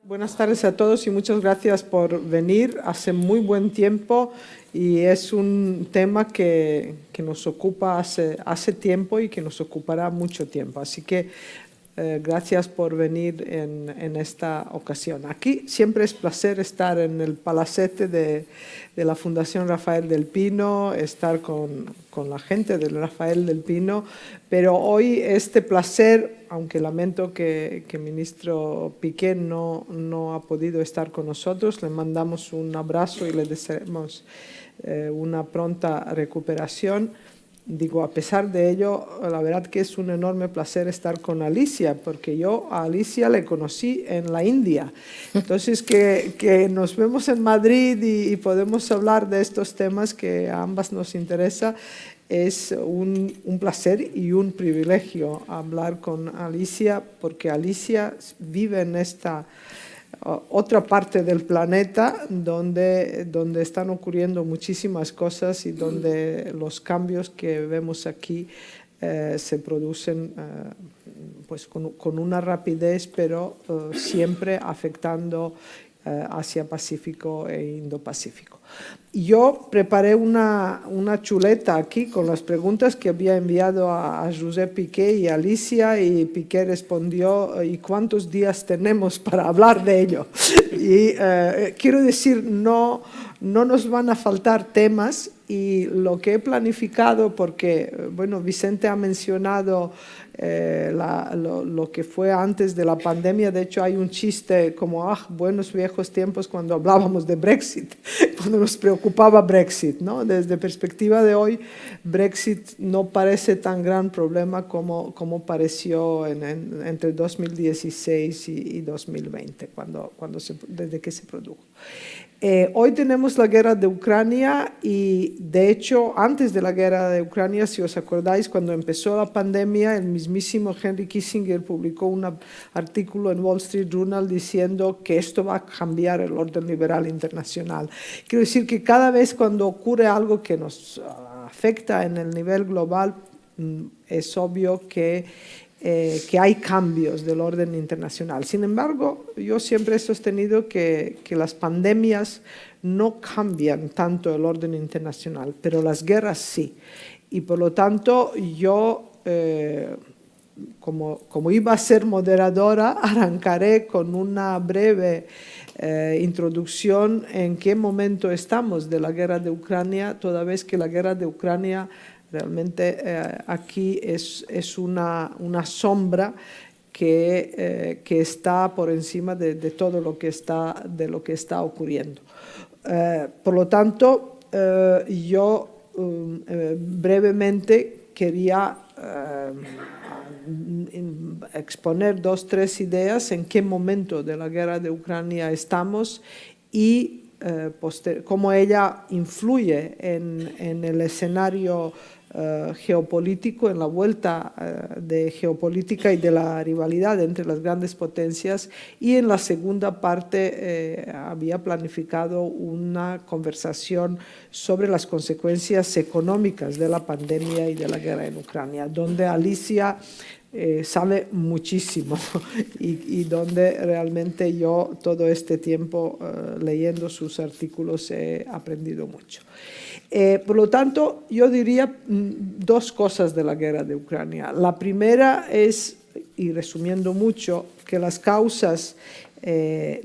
Buenas tardes a todos y muchas gracias por venir. Hace muy buen tiempo y es un tema que nos ocupa hace tiempo y que nos ocupará mucho tiempo. Así que gracias por venir en esta ocasión. Aquí siempre es placer estar en el palacete de la Fundación Rafael del Pino, estar con la gente del Rafael del Pino, pero hoy este placer, aunque lamento que el ministro Piqué no ha podido estar con nosotros, le mandamos un abrazo y le deseamos una pronta recuperación. Digo, a pesar de ello, la verdad que es un enorme placer estar con Alicia, porque yo a Alicia le conocí en la India. Entonces, que nos vemos en Madrid y podemos hablar de estos temas que a ambas nos interesa, es un placer y un privilegio hablar con Alicia, porque Alicia vive en esta otra parte del planeta donde están ocurriendo muchísimas cosas y donde los cambios que vemos aquí se producen pues con una rapidez, pero siempre afectando Asia-Pacífico e Indo-Pacífico. Yo preparé una chuleta aquí con las preguntas que había enviado a Josep Piqué y a Alicia, y Piqué respondió: ¿y cuántos días tenemos para hablar de ello? Y quiero decir, no nos van a faltar temas, y lo que he planificado, porque bueno, Vicente ha mencionado lo que fue antes de la pandemia. De hecho, hay un chiste como, buenos viejos tiempos cuando hablábamos de Brexit, cuando nos preocupaba Brexit, ¿no? Desde perspectiva de hoy, Brexit no parece tan gran problema como pareció entre 2016 y 2020, desde que se produjo. Hoy tenemos la guerra de Ucrania, y de hecho antes de la guerra de Ucrania, si os acordáis, cuando empezó la pandemia, el mismísimo Henry Kissinger publicó un artículo en Wall Street Journal diciendo que esto va a cambiar el orden liberal internacional. Quiero decir que cada vez cuando ocurre algo que nos afecta en el nivel global, es obvio que hay cambios del orden internacional. Sin embargo, yo siempre he sostenido que las pandemias no cambian tanto el orden internacional, pero las guerras sí. Y por lo tanto, yo, como iba a ser moderadora, arrancaré con una breve introducción en qué momento estamos de la guerra de Ucrania, toda vez que la guerra de Ucrania realmente aquí es una sombra que está por encima de todo lo que está ocurriendo. Por lo tanto, yo brevemente quería exponer 2 o 3 ideas en qué momento de la guerra de Ucrania estamos y cómo ella influye en el escenario geopolítico, en la vuelta de geopolítica y de la rivalidad entre las grandes potencias. Y en la segunda parte había planificado una conversación sobre las consecuencias económicas de la pandemia y de la guerra en Ucrania, donde Alicia sabe muchísimo y donde realmente yo todo este tiempo leyendo sus artículos he aprendido mucho. Por lo tanto, yo diría 2 cosas de la guerra de Ucrania. La primera es, y resumiendo mucho, que las causas de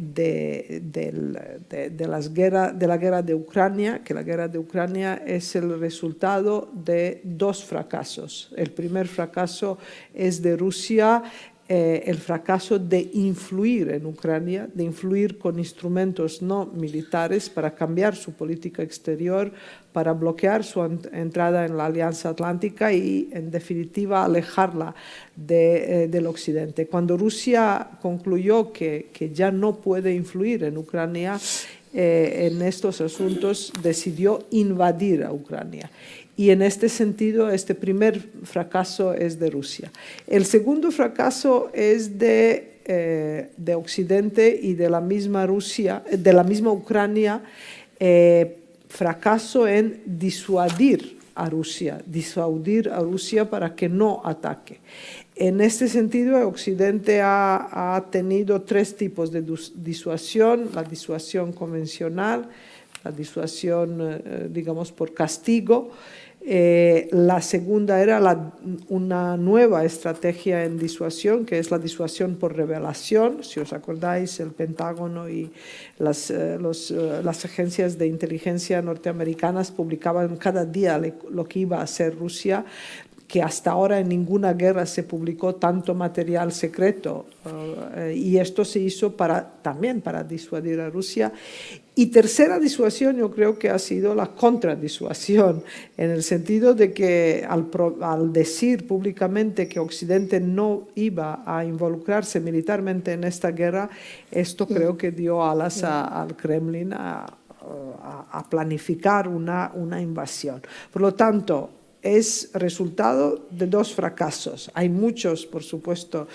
la guerra de Ucrania, que la guerra de Ucrania es el resultado de 2 fracasos. El primer fracaso es de Rusia, el fracaso de influir en Ucrania, de influir con instrumentos no militares para cambiar su política exterior, para bloquear su entrada en la Alianza Atlántica y, en definitiva, alejarla del Occidente. Cuando Rusia concluyó que ya no puede influir en Ucrania en estos asuntos, decidió invadir a Ucrania. Y en este sentido, este primer fracaso es de Rusia. El segundo fracaso es de Occidente y de la misma Rusia, de la misma Ucrania, fracaso en disuadir a Rusia, disuadir a Rusia para que no ataque. En este sentido, Occidente ha tenido tres tipos de disuasión: la disuasión convencional, la disuasión, digamos, por castigo. La segunda era una nueva estrategia en disuasión, que es la disuasión por revelación. Si os acordáis, el Pentágono y las agencias de inteligencia norteamericanas publicaban cada día lo que iba a hacer Rusia, que hasta ahora en ninguna guerra se publicó tanto material secreto, y esto se hizo también para disuadir a Rusia. Y tercera disuasión, yo creo que ha sido la contradisuasión, en el sentido de que al decir públicamente que Occidente no iba a involucrarse militarmente en esta guerra, esto creo que dio alas al Kremlin a planificar una invasión. Por lo tanto, es resultado de dos fracasos. Hay muchos, por supuesto,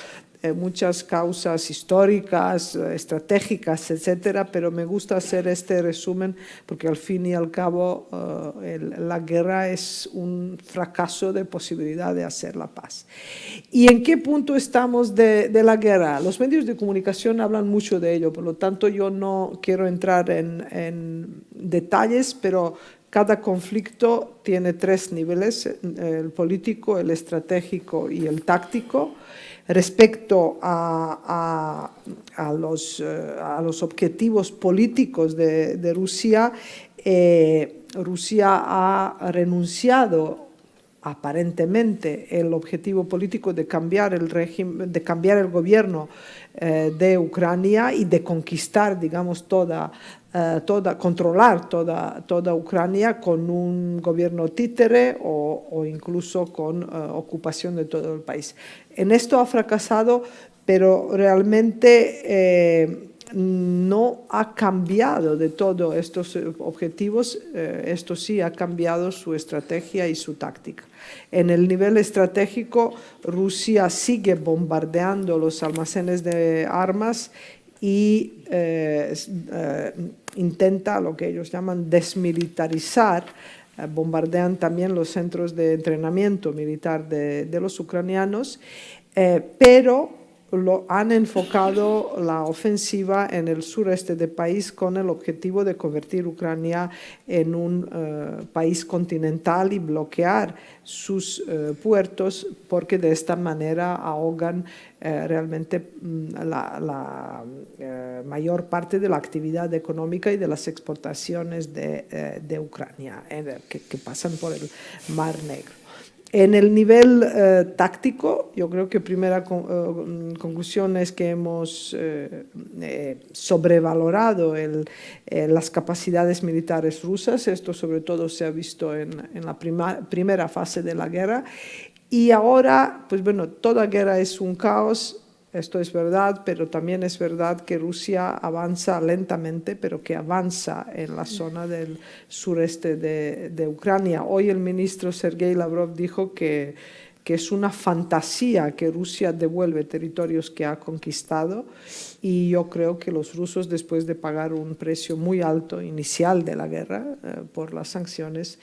muchas causas históricas, estratégicas, etcétera, pero me gusta hacer este resumen porque al fin y al cabo la guerra es un fracaso de posibilidad de hacer la paz. ¿Y en qué punto estamos de la guerra? Los medios de comunicación hablan mucho de ello, por lo tanto yo no quiero entrar en detalles, pero cada conflicto tiene tres niveles: el político, el estratégico y el táctico. Respecto a los objetivos políticos de Rusia, Rusia ha renunciado aparentemente el objetivo político de cambiar el régimen, de cambiar el gobierno de Ucrania y de conquistar, digamos, controlar toda Ucrania con un gobierno títere o incluso con ocupación de todo el país. En esto ha fracasado, pero realmente no ha cambiado de todos estos objetivos. Esto sí ha cambiado su estrategia y su táctica. En el nivel estratégico, Rusia sigue bombardeando los almacenes de armas y intenta lo que ellos llaman desmilitarizar. Bombardean también los centros de entrenamiento militar de los ucranianos, pero han enfocado la ofensiva en el sureste del país con el objetivo de convertir Ucrania en un país continental y bloquear sus puertos, porque de esta manera ahogan realmente la mayor parte de la actividad económica y de las exportaciones de Ucrania que pasan por el Mar Negro. En el nivel táctico, yo creo que primera conclusión es que hemos sobrevalorado las capacidades militares rusas. Esto sobre todo se ha visto en la primera fase de la guerra. Y ahora, pues bueno, toda guerra es un caos. Esto es verdad, pero también es verdad que Rusia avanza lentamente, pero que avanza en la zona del sureste de Ucrania. Hoy el ministro Sergei Lavrov dijo que es una fantasía que Rusia devuelve territorios que ha conquistado, y yo creo que los rusos, después de pagar un precio muy alto inicial de la guerra por las sanciones,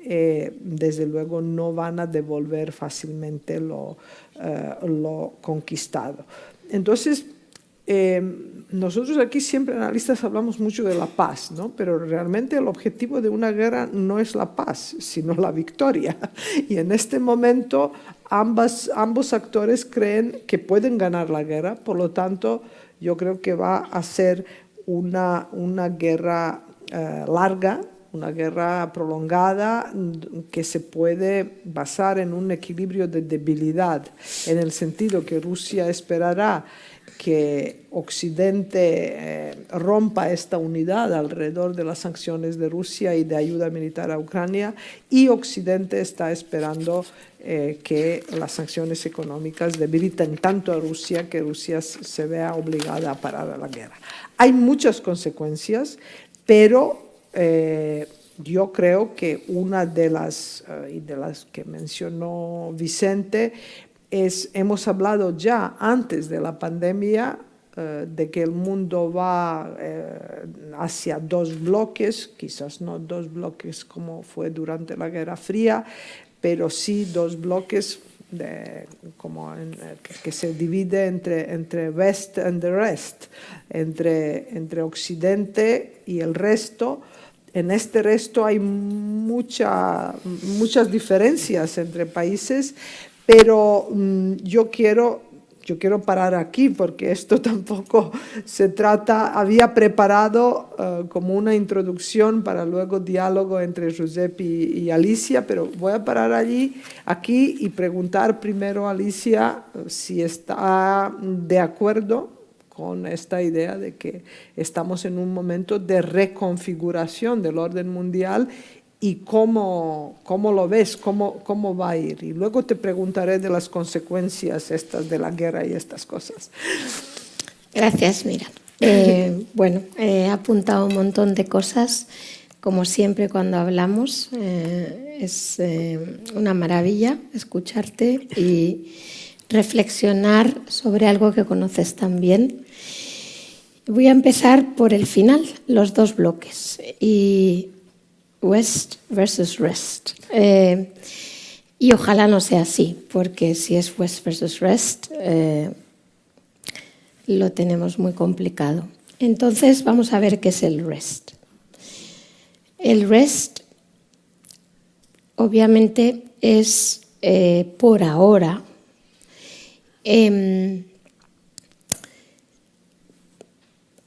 desde luego no van a devolver fácilmente lo conquistado. Entonces, nosotros aquí siempre analistas hablamos mucho de la paz, ¿no? Pero realmente el objetivo de una guerra no es la paz, sino la victoria. Y en este momento ambos actores creen que pueden ganar la guerra, por lo tanto yo creo que va a ser una guerra larga, una guerra prolongada, que se puede basar en un equilibrio de debilidad, en el sentido que Rusia esperará que Occidente rompa esta unidad alrededor de las sanciones de Rusia y de ayuda militar a Ucrania, y Occidente está esperando que las sanciones económicas debiliten tanto a Rusia que Rusia se vea obligada a parar la guerra. Hay muchas consecuencias, pero yo creo que una de las que mencionó Vicente hemos hablado ya antes de la pandemia de que el mundo va hacia dos bloques, quizás no dos bloques como fue durante la Guerra Fría, pero sí dos bloques que se divide entre West and the rest, entre Occidente y el resto. En este resto hay muchas diferencias entre países, pero yo quiero parar aquí porque esto tampoco se trata, había preparado como una introducción para luego diálogo entre Josep y Alicia, pero voy a parar aquí y preguntar primero a Alicia si está de acuerdo con esta idea de que estamos en un momento de reconfiguración del orden mundial y cómo lo ves, cómo va a ir. Y luego te preguntaré de las consecuencias estas de la guerra y estas cosas. Gracias, Mira. Bueno, he apuntado un montón de cosas. Como siempre cuando hablamos, es una maravilla escucharte y reflexionar sobre algo que conoces tan bien. Voy a empezar por el final, los dos bloques. Y West versus Rest. Y ojalá no sea así, porque si es West versus Rest, lo tenemos muy complicado. Entonces vamos a ver qué es el Rest. El Rest, obviamente, es por ahora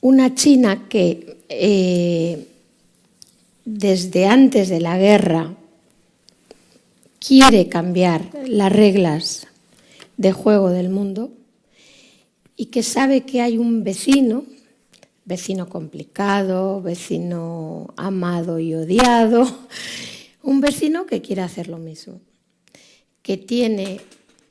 una China que desde antes de la guerra quiere cambiar las reglas de juego del mundo y que sabe que hay un vecino complicado, vecino amado y odiado, un vecino que quiere hacer lo mismo, que tiene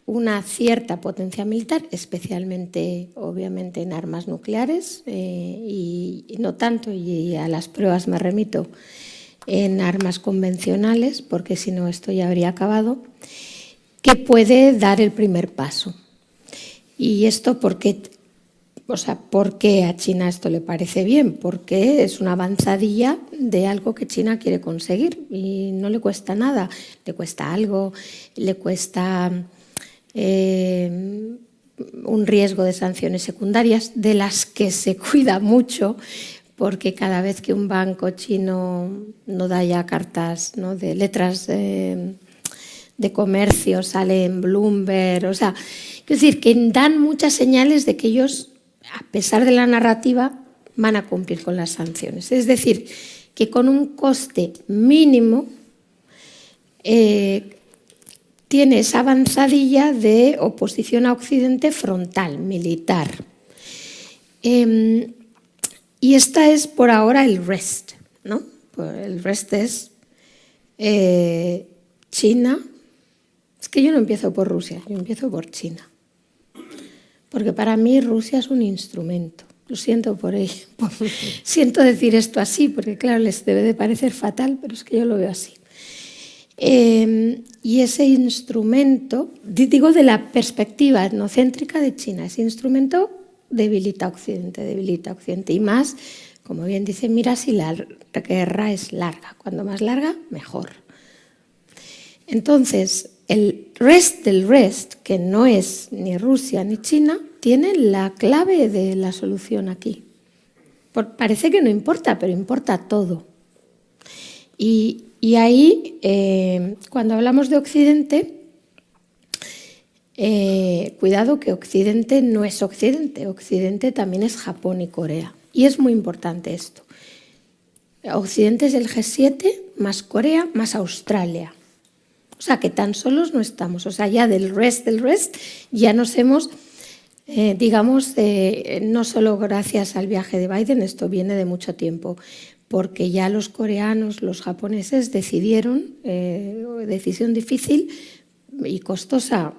una cierta potencia militar, especialmente, obviamente, en armas nucleares, y no tanto, y a las pruebas me remito, en armas convencionales, porque si no esto ya habría acabado, que puede dar el primer paso. Y esto ¿por qué a China esto le parece bien? Porque es una avanzadilla de algo que China quiere conseguir y no le cuesta nada. Le cuesta algo, le cuesta un riesgo de sanciones secundarias de las que se cuida mucho, porque cada vez que un banco chino no da ya cartas, ¿no?, de letras de comercio, sale en Bloomberg, o sea, es decir, que dan muchas señales de que ellos, a pesar de la narrativa, van a cumplir con las sanciones. Es decir, que con un coste mínimo tiene esa avanzadilla de oposición a Occidente frontal, militar. Y esta es por ahora el Rest, ¿no? El Rest es China. Es que yo no empiezo por Rusia, yo empiezo por China. Porque para mí Rusia es un instrumento. Lo siento por ello. Siento decir esto así, porque claro, les debe de parecer fatal, pero es que yo lo veo así. Y ese instrumento, digo de la perspectiva etnocéntrica de China, ese instrumento debilita a Occidente. Y más, como bien dice Mira, si la guerra es larga. Cuanto más larga, mejor. Entonces, el Rest del Rest, que no es ni Rusia ni China, tiene la clave de la solución aquí. Parece que no importa, pero importa todo. Y ahí, cuando hablamos de Occidente, cuidado que Occidente no es Occidente. Occidente también es Japón y Corea. Y es muy importante esto. Occidente es el G7, más Corea, más Australia. O sea, que tan solos no estamos. O sea, ya del rest, ya nos hemos, no solo gracias al viaje de Biden, esto viene de mucho tiempo, porque ya los coreanos, los japoneses decidieron, decisión difícil y costosa,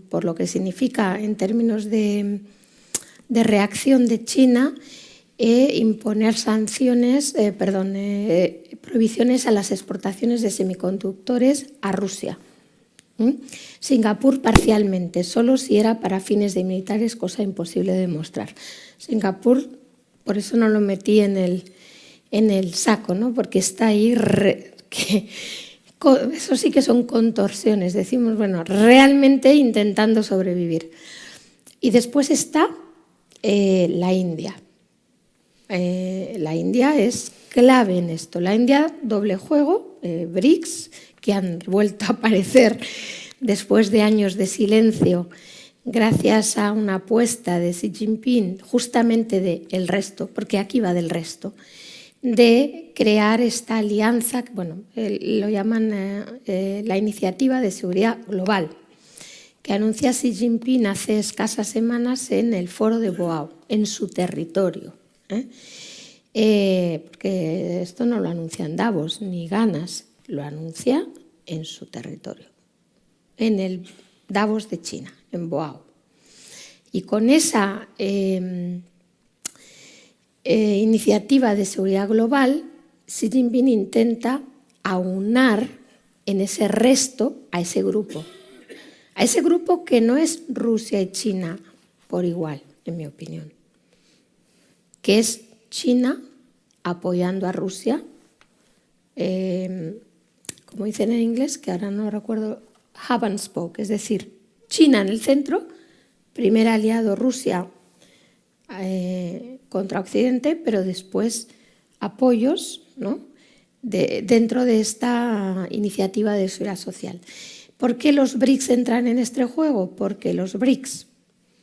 por lo que significa en términos de reacción de China, imponer prohibiciones a las exportaciones de semiconductores a Rusia. Singapur parcialmente, solo si era para fines de militares, cosa imposible de demostrar. Singapur, por eso no lo metí en el saco, ¿no? Porque está ahí, eso sí que son contorsiones, decimos, bueno, realmente intentando sobrevivir. Y después está la India. La India es clave en esto. La India, doble juego, BRICS, que han vuelto a aparecer después de años de silencio, gracias a una apuesta de Xi Jinping, justamente del resto, porque aquí va del resto, de crear esta alianza, bueno, lo llaman la Iniciativa de Seguridad Global, que anuncia Xi Jinping hace escasas semanas en el foro de Boao, en su territorio. Porque esto no lo anuncia en Davos ni Ganas, lo anuncia en su territorio, en el Davos de China, en Boao. Y con esa iniciativa de seguridad global, Xi Jinping intenta aunar en ese resto a ese grupo que no es Rusia y China por igual, en mi opinión, que es China apoyando a Rusia, como dicen en inglés, que ahora no recuerdo, hub and spoke, es decir, China en el centro, primer aliado Rusia contra Occidente, pero después apoyos, ¿no?, dentro de esta iniciativa de seguridad social. ¿Por qué los BRICS entran en este juego? Porque los BRICS,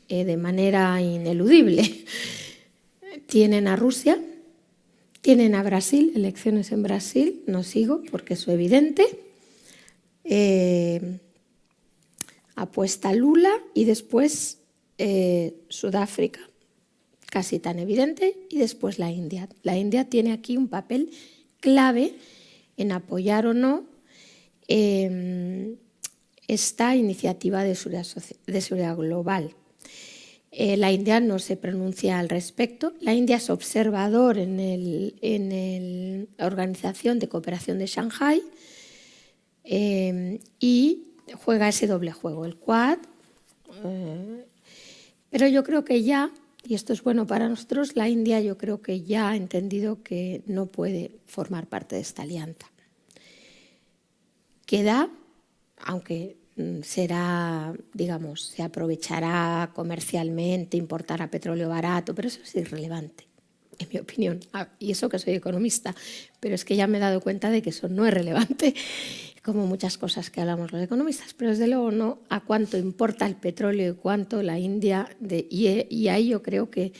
de manera ineludible, tienen a Rusia, tienen a Brasil, elecciones en Brasil, no sigo porque eso es evidente, apuesta Lula y después Sudáfrica, casi tan evidente, y después la India. La India tiene aquí un papel clave en apoyar o no esta iniciativa de seguridad global. La India no se pronuncia al respecto. La India es observador en la Organización de Cooperación de Shanghái y juega ese doble juego, el Quad. Pero yo creo que ya, y esto es bueno para nosotros, la India yo creo que ya ha entendido que no puede formar parte de esta alianza. Queda, aunque será, digamos, se aprovechará comercialmente, importará petróleo barato, pero eso es irrelevante, en mi opinión. Y eso que soy economista, pero es que ya me he dado cuenta de que eso no es relevante, como muchas cosas que hablamos los economistas, pero desde luego no a cuánto importa el petróleo y cuánto la India, y ahí yo creo que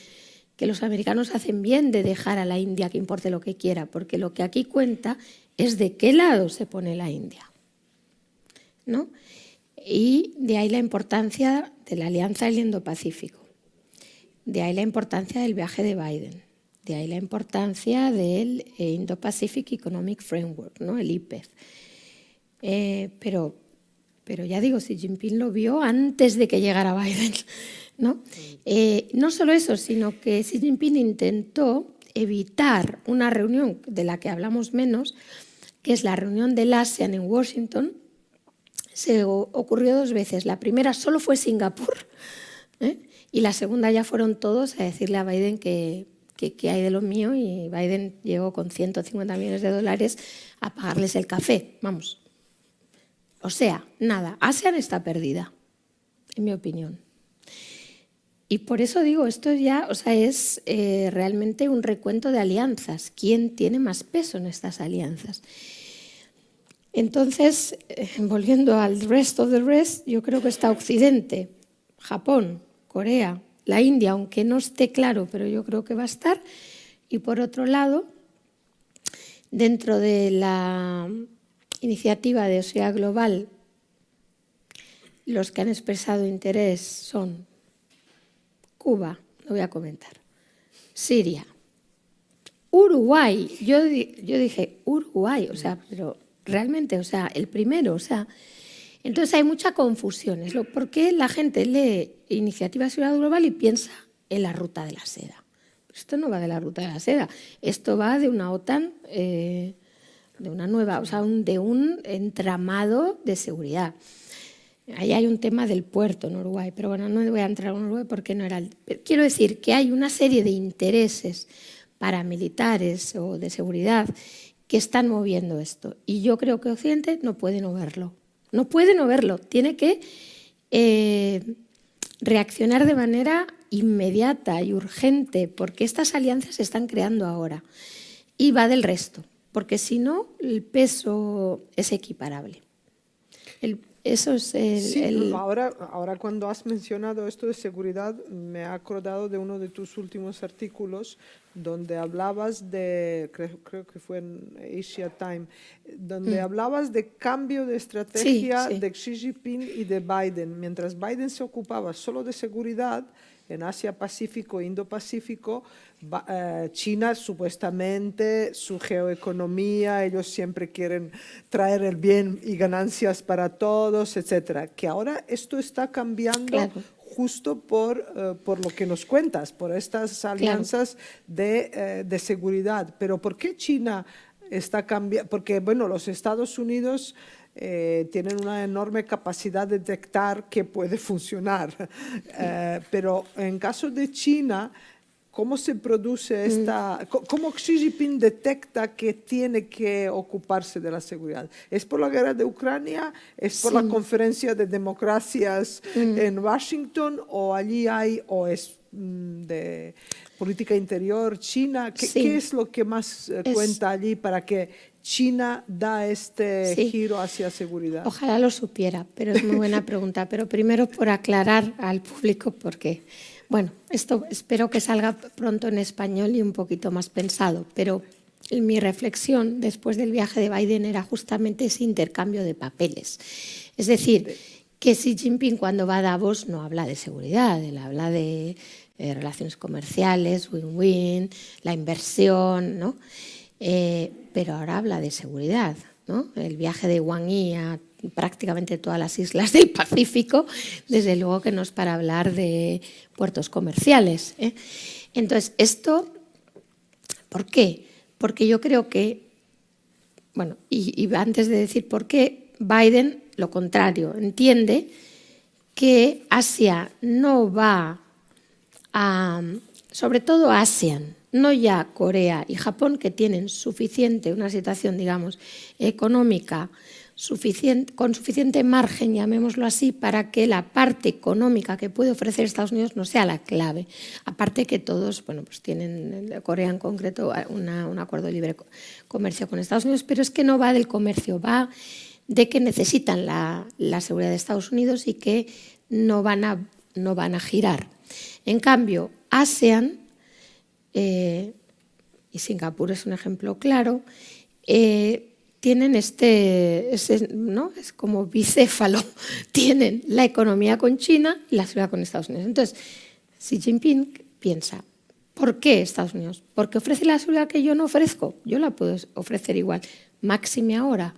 los americanos hacen bien de dejar a la India que importe lo que quiera, porque lo que aquí cuenta es de qué lado se pone la India, ¿no? Y de ahí la importancia de la Alianza del Indo-Pacífico, de ahí la importancia del viaje de Biden, de ahí la importancia del Indo-Pacific Economic Framework, ¿no?, el IPEF. Pero ya digo, Xi Jinping lo vio antes de que llegara Biden, ¿no? No solo eso, sino que Xi Jinping intentó evitar una reunión de la que hablamos menos, que es la reunión del ASEAN en Washington. Se ocurrió 2 veces. La primera solo fue Singapur, y la segunda ya fueron todos a decirle a Biden que hay de lo mío, y Biden llegó con $150 millones a pagarles el café, vamos. O sea, nada, ASEAN está perdida, en mi opinión. Y por eso digo, esto ya, o sea, es realmente un recuento de alianzas. ¿Quién tiene más peso en estas alianzas? Entonces, volviendo al rest of the rest, yo creo que está Occidente, Japón, Corea, la India, aunque no esté claro, pero yo creo que va a estar. Y por otro lado, dentro de la iniciativa de seguridad global, los que han expresado interés son Cuba, lo voy a comentar, Siria, Uruguay. Yo dije Uruguay, o sea, pero realmente, o sea, el primero, o sea, entonces hay mucha confusión. ¿Por qué la gente lee iniciativa de seguridad global y piensa en la ruta de la seda? Esto no va de la ruta de la seda, esto va de una OTAN, de una nueva, o sea, de un entramado de seguridad. Ahí hay un tema del puerto en Uruguay, pero bueno, no voy a entrar en Uruguay porque no era Quiero decir que hay una serie de intereses paramilitares o de seguridad que están moviendo esto. Y yo creo que Occidente no puede no verlo. No puede no verlo. Tiene que reaccionar de manera inmediata y urgente, porque estas alianzas se están creando ahora. Y va del resto, porque si no, el peso es equiparable. Eso es Ahora cuando has mencionado esto de seguridad, me he acordado de uno de tus últimos artículos donde hablabas de, creo que fue en Asia Time, donde hablabas de cambio de estrategia de Xi Jinping y de Biden. Mientras Biden se ocupaba solo de seguridad, en Asia-Pacífico, Indo-Pacífico, China supuestamente, su geoeconomía, ellos siempre quieren traer el bien y ganancias para todos, etcétera. Que ahora esto está cambiando justo por lo que nos cuentas, por estas alianzas de seguridad. Pero ¿por qué China está cambiando? Porque, bueno, los Estados Unidos tienen una enorme capacidad de detectar que puede funcionar. Pero en caso de China, ¿cómo se produce esta? ¿Cómo Xi Jinping detecta que tiene que ocuparse de la seguridad? ¿Es por la guerra de Ucrania? ¿Es por la conferencia de democracias en Washington? ¿O allí hay, o es de política interior China? ¿Qué es lo que más cuenta allí para que China da este giro hacia seguridad? Ojalá lo supiera, pero es muy buena pregunta. Pero primero por aclarar al público porque, bueno, esto espero que salga pronto en español y un poquito más pensado, pero mi reflexión después del viaje de Biden era justamente ese intercambio de papeles. Es decir, que Xi Jinping cuando va a Davos no habla de seguridad, él habla de relaciones comerciales, win-win, la inversión, ¿no? Pero ahora habla de seguridad, ¿no? El viaje de Wang Yi a prácticamente todas las islas del Pacífico, desde luego que no es para hablar de puertos comerciales, ¿eh? Entonces, esto, ¿por qué? Porque yo creo que, bueno, y antes de decir por qué, Biden, lo contrario, entiende que Asia no va a, sobre todo ASEAN, no ya Corea y Japón, que tienen una situación, digamos, económica con suficiente margen, llamémoslo así, para que la parte económica que puede ofrecer Estados Unidos no sea la clave. Aparte que todos, bueno, pues tienen, Corea en concreto, un acuerdo de libre comercio con Estados Unidos, pero es que no va del comercio, va de que necesitan la seguridad de Estados Unidos y que no van a girar. En cambio, ASEAN, y Singapur es un ejemplo claro, tienen ¿no? Es como bicéfalo, tienen la economía con China y la seguridad con Estados Unidos. Entonces, Xi Jinping piensa, ¿por qué Estados Unidos? Porque ofrece la seguridad que yo no ofrezco, yo la puedo ofrecer igual, máxime ahora.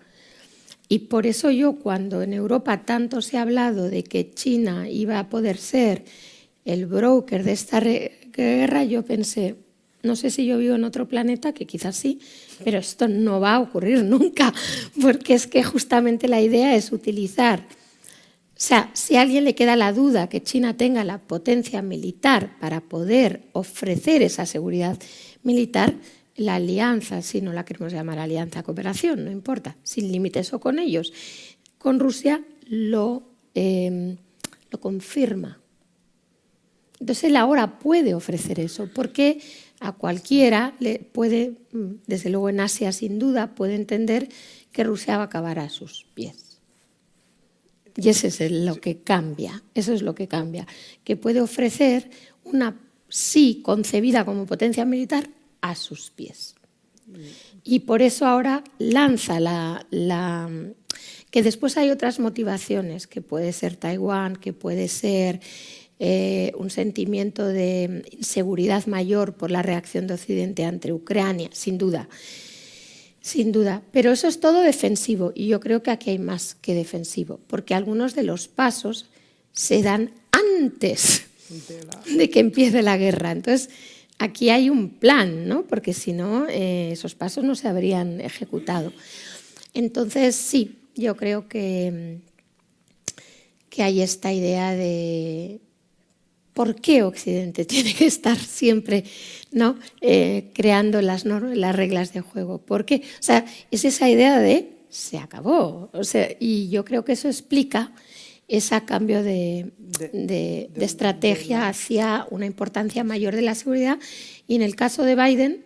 Y por eso yo, cuando en Europa tanto se ha hablado de que China iba a poder ser el broker de esta guerra, yo pensé, no sé si yo vivo en otro planeta, que quizás sí, pero esto no va a ocurrir nunca, porque es que justamente la idea es utilizar, o sea, si a alguien le queda la duda que China tenga la potencia militar para poder ofrecer esa seguridad militar, la alianza, si no la queremos llamar alianza cooperación, no importa, sin límites o con ellos, con Rusia lo confirma. Entonces él ahora puede ofrecer eso, porque a cualquiera le puede, desde luego en Asia sin duda, puede entender que Rusia va a acabar a sus pies. Y eso es lo que cambia, que puede ofrecer una sí concebida como potencia militar a sus pies. Y por eso ahora lanza que después hay otras motivaciones, que puede ser Taiwán, que puede ser un sentimiento de inseguridad mayor por la reacción de Occidente ante Ucrania, sin duda. Pero eso es todo defensivo y yo creo que aquí hay más que defensivo, porque algunos de los pasos se dan antes de que empiece la guerra. Entonces, aquí hay un plan, ¿no? Porque si no, esos pasos no se habrían ejecutado. Entonces, sí, yo creo que que hay esta idea de por qué Occidente tiene que estar siempre, ¿no? Creando las reglas de juego. ¿Por qué? O sea, es esa idea de se acabó. O sea, y yo creo que eso explica ese cambio de estrategia hacia una importancia mayor de la seguridad. Y en el caso de Biden,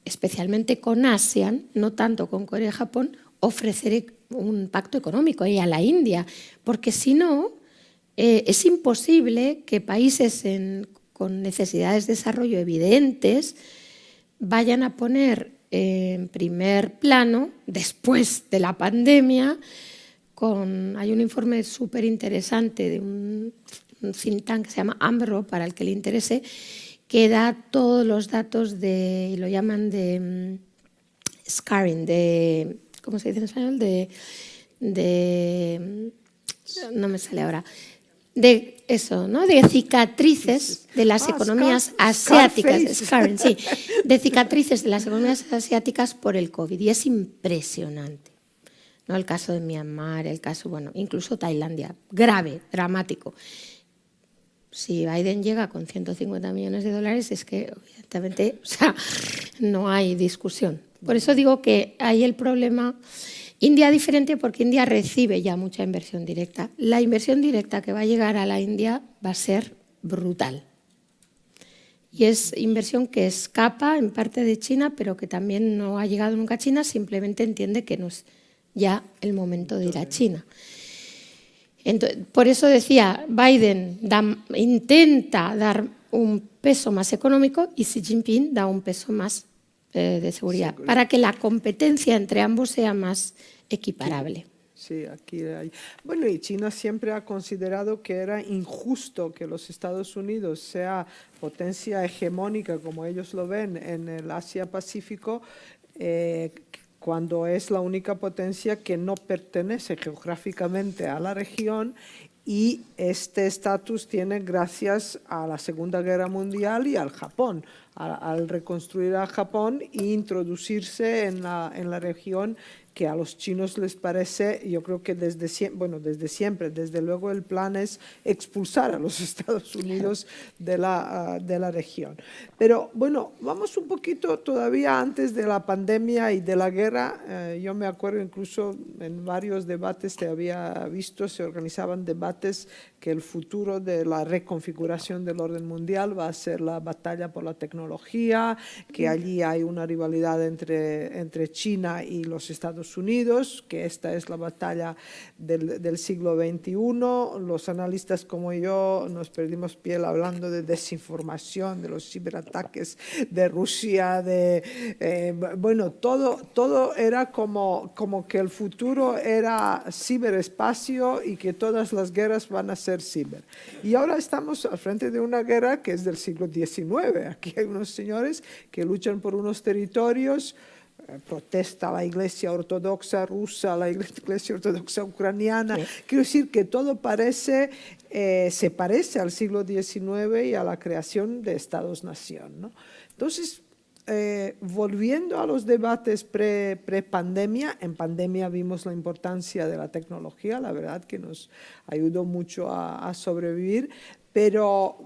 especialmente con ASEAN, no tanto con Corea y Japón, ofrecer un pacto económico y a la India, porque si no, es imposible que países con necesidades de desarrollo evidentes vayan a poner en primer plano, después de la pandemia, hay un informe súper interesante de un think tank que se llama AMRO, para el que le interese, que da todos los datos lo llaman de scarring, ¿cómo se dice en español? No me sale ahora. De eso, ¿no? De cicatrices de las economías asiáticas. Scarring, sí. De cicatrices de las economías asiáticas por el COVID. Y es impresionante, ¿no? El caso de Myanmar, el caso, bueno, incluso Tailandia. Grave, dramático. Si Biden llega con 150 millones de dólares, es que, evidentemente, o sea, no hay discusión. Por eso digo que ahí el problema. India diferente porque India recibe ya mucha inversión directa. La inversión directa que va a llegar a la India va a ser brutal. Y es inversión que escapa en parte de China, pero que también no ha llegado nunca a China, simplemente entiende que no es ya el momento de ir a China. Entonces, por eso decía, Biden intenta dar un peso más económico y Xi Jinping da un peso más de seguridad, para que la competencia entre ambos sea más equiparable. Sí, aquí hay. Bueno, y China siempre ha considerado que era injusto que los Estados Unidos sea potencia hegemónica, como ellos lo ven, en el Asia-Pacífico, cuando es la única potencia que no pertenece geográficamente a la región. Y este estatus tiene gracias a la Segunda Guerra Mundial y al Japón, al reconstruir a Japón e introducirse en la región, que a los chinos les parece, yo creo que desde siempre, desde luego el plan es expulsar a los Estados Unidos de la región. Pero bueno, vamos un poquito todavía antes de la pandemia y de la guerra. Yo me acuerdo incluso en varios debates te había visto, se organizaban debates que el futuro de la reconfiguración del orden mundial va a ser la batalla por la tecnología, que allí hay una rivalidad entre China y los Estados Unidos, que esta es la batalla del siglo XXI. Los analistas como yo nos perdimos piel hablando de desinformación, de los ciberataques de Rusia, bueno, todo era como que el futuro era ciberespacio y que todas las guerras van a ser ciber. Y ahora estamos al frente de una guerra que es del siglo XIX. Aquí hay unos señores que luchan por unos territorios, protesta la Iglesia Ortodoxa rusa, la Iglesia Ortodoxa ucraniana. Sí. Quiero decir que todo se parece al siglo XIX y a la creación de Estados-nación, ¿no? Entonces, volviendo a los debates pre-pandemia, en pandemia vimos la importancia de la tecnología, la verdad que nos ayudó mucho a sobrevivir, pero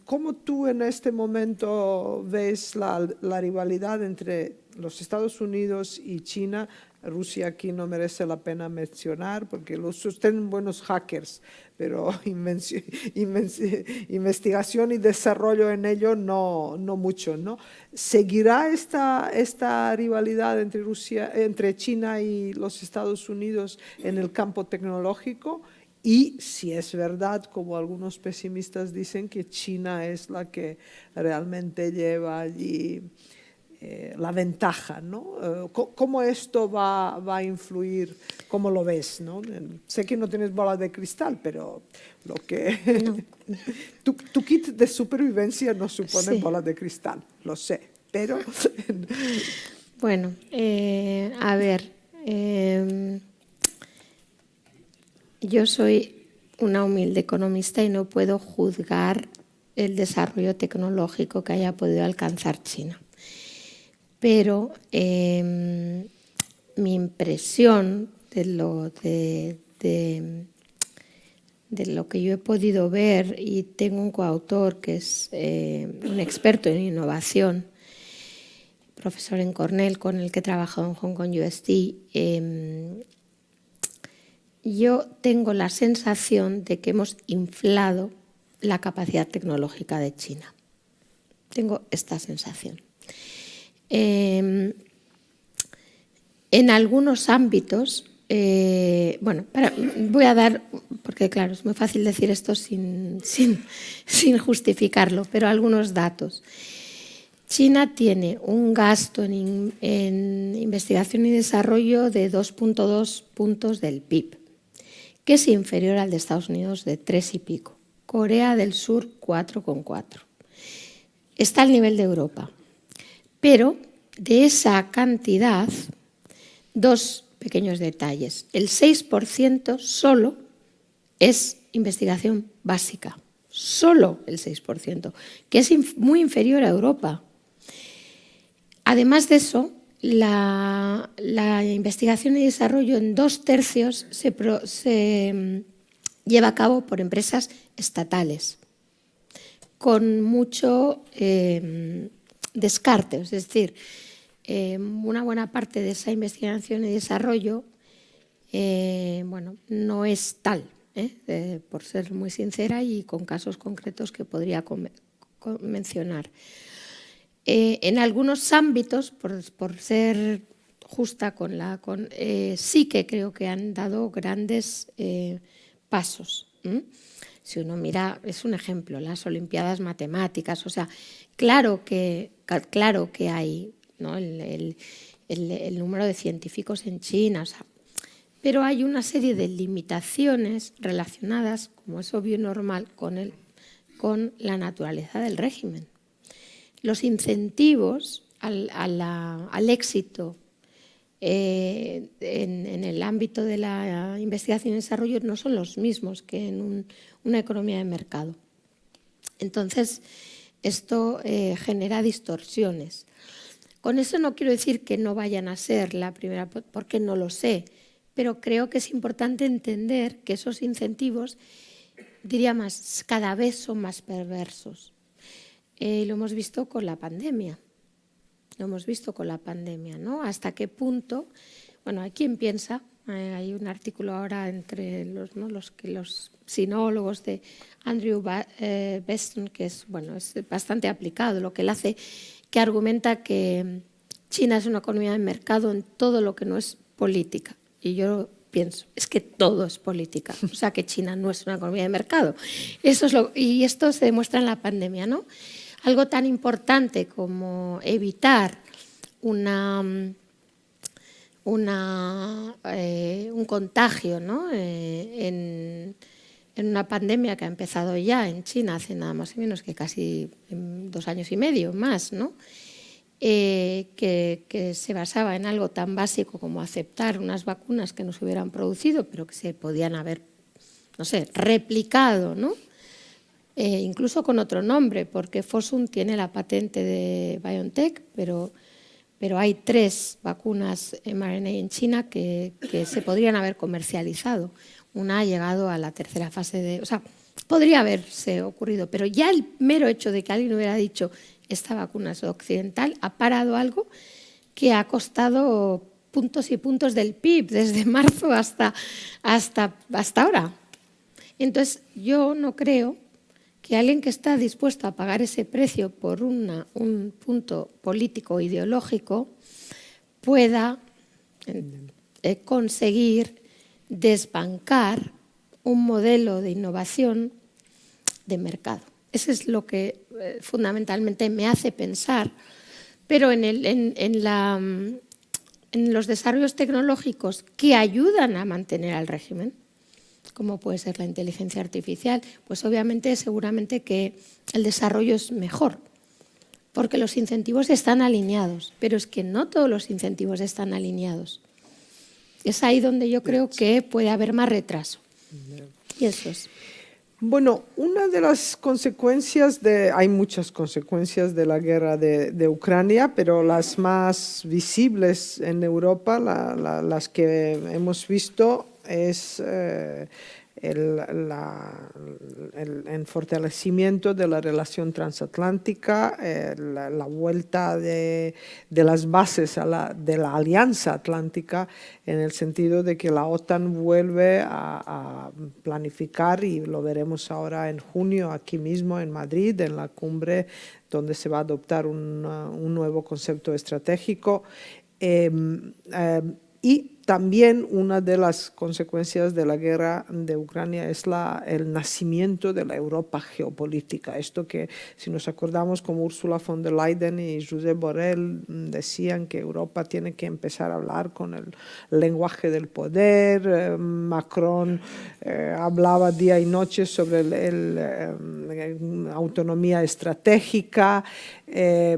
¿cómo tú en este momento ves la rivalidad entre los Estados Unidos y China? Rusia aquí no merece la pena mencionar porque los sostienen buenos hackers, pero investigación y desarrollo en ello no mucho, ¿no? ¿Seguirá esta rivalidad entre China y los Estados Unidos en el campo tecnológico? Y si es verdad, como algunos pesimistas dicen, que China es la que realmente lleva allí la ventaja, ¿no? ¿Cómo esto va a influir? ¿Cómo lo ves, ¿no? Sé que no tienes bola de cristal, pero lo que no. tu kit de supervivencia no supone bola de cristal, lo sé, pero bueno, a ver, yo soy una humilde economista y no puedo juzgar el desarrollo tecnológico que haya podido alcanzar China. Pero mi impresión de de lo que yo he podido ver, y tengo un coautor que es un experto en innovación, profesor en Cornell, con el que he trabajado en Hong Kong UST, yo tengo la sensación de que hemos inflado la capacidad tecnológica de China. Tengo esta sensación. En algunos ámbitos, voy a dar, porque claro, es muy fácil decir esto sin justificarlo, pero algunos datos. China tiene un gasto en investigación y desarrollo de 2,2 puntos del PIB, que es inferior al de Estados Unidos de 3 y pico. Corea del Sur 4,4. Está al nivel de Europa. Pero de esa cantidad, dos pequeños detalles. El 6% solo es investigación básica. Solo el 6%, que es muy inferior a Europa. Además de eso, la investigación y desarrollo en 2/3 se lleva a cabo por empresas estatales, con mucho descarte, es decir, una buena parte de esa investigación y desarrollo no es tal, por ser muy sincera y con casos concretos que podría mencionar. En algunos ámbitos, por ser justa sí que creo que han dado grandes pasos. Si uno mira, es un ejemplo, las Olimpiadas Matemáticas, o sea, claro que hay, ¿no?, el número de científicos en China, o sea, pero hay una serie de limitaciones relacionadas, como es obvio y normal, con la naturaleza del régimen. Los incentivos al éxito en el ámbito de la investigación y desarrollo no son los mismos que en una economía de mercado. Entonces, esto genera distorsiones. Con eso no quiero decir que no vayan a ser la primera, porque no lo sé, pero creo que es importante entender que esos incentivos, diría más, cada vez son más perversos. Lo hemos visto con la pandemia. ¿No? Hasta qué punto, hay quien piensa, hay un artículo ahora entre los sinólogos de Andrew Beston, que es bastante aplicado lo que él hace, que argumenta que China es una economía de mercado en todo lo que no es política. Y yo pienso, es que todo es política, o sea que China no es una economía de mercado. Y esto se demuestra en la pandemia, ¿no? Algo tan importante como evitar un contagio, ¿no?, en una pandemia que ha empezado ya en China hace nada más y menos que casi 2 años y medio más, ¿no?, que se basaba en algo tan básico como aceptar unas vacunas que no se hubieran producido, pero que se podían haber, replicado, ¿no?, incluso con otro nombre, porque Fosun tiene la patente de BioNTech, pero hay 3 vacunas mRNA en China que se podrían haber comercializado. Una ha llegado a la 3ª fase podría haberse ocurrido, pero ya el mero hecho de que alguien hubiera dicho esta vacuna es occidental ha parado algo que ha costado puntos y puntos del PIB desde marzo hasta ahora. Entonces, yo no creo que alguien que está dispuesto a pagar ese precio por un punto político ideológico pueda conseguir desbancar un modelo de innovación de mercado. Eso es lo que fundamentalmente me hace pensar, pero en los desarrollos tecnológicos que ayudan a mantener al régimen, como puede ser la inteligencia artificial, pues obviamente seguramente que el desarrollo es mejor, porque los incentivos están alineados, pero es que no todos los incentivos están alineados. Es ahí donde yo creo que puede haber más retraso. Y eso es. Bueno, una de las consecuencias hay muchas consecuencias de la guerra de Ucrania, pero las más visibles en Europa, las que hemos visto, es el fortalecimiento de la relación transatlántica, la vuelta de las bases de la Alianza Atlántica, en el sentido de que la OTAN vuelve a planificar, y lo veremos ahora en junio aquí mismo en Madrid, en la cumbre donde se va a adoptar un nuevo concepto estratégico. Y también una de las consecuencias de la guerra de Ucrania es el nacimiento de la Europa geopolítica. Esto que, si nos acordamos, como Ursula von der Leyen y Josep Borrell decían que Europa tiene que empezar a hablar con el lenguaje del poder. Macron hablaba día y noche sobre la autonomía estratégica.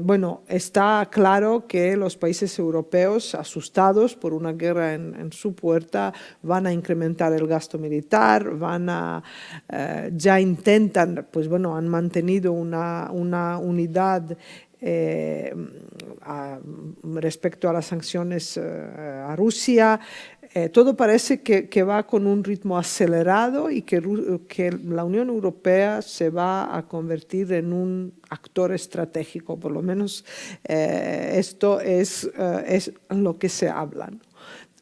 Bueno, está claro que los países europeos, asustados por una guerra en su puerta, van a incrementar el gasto militar, ya intentan, pues bueno, han mantenido una unidad respecto a las sanciones a Rusia. Todo parece que va con un ritmo acelerado y que la Unión Europea se va a convertir en un actor estratégico, por lo menos esto es lo que se habla, ¿no?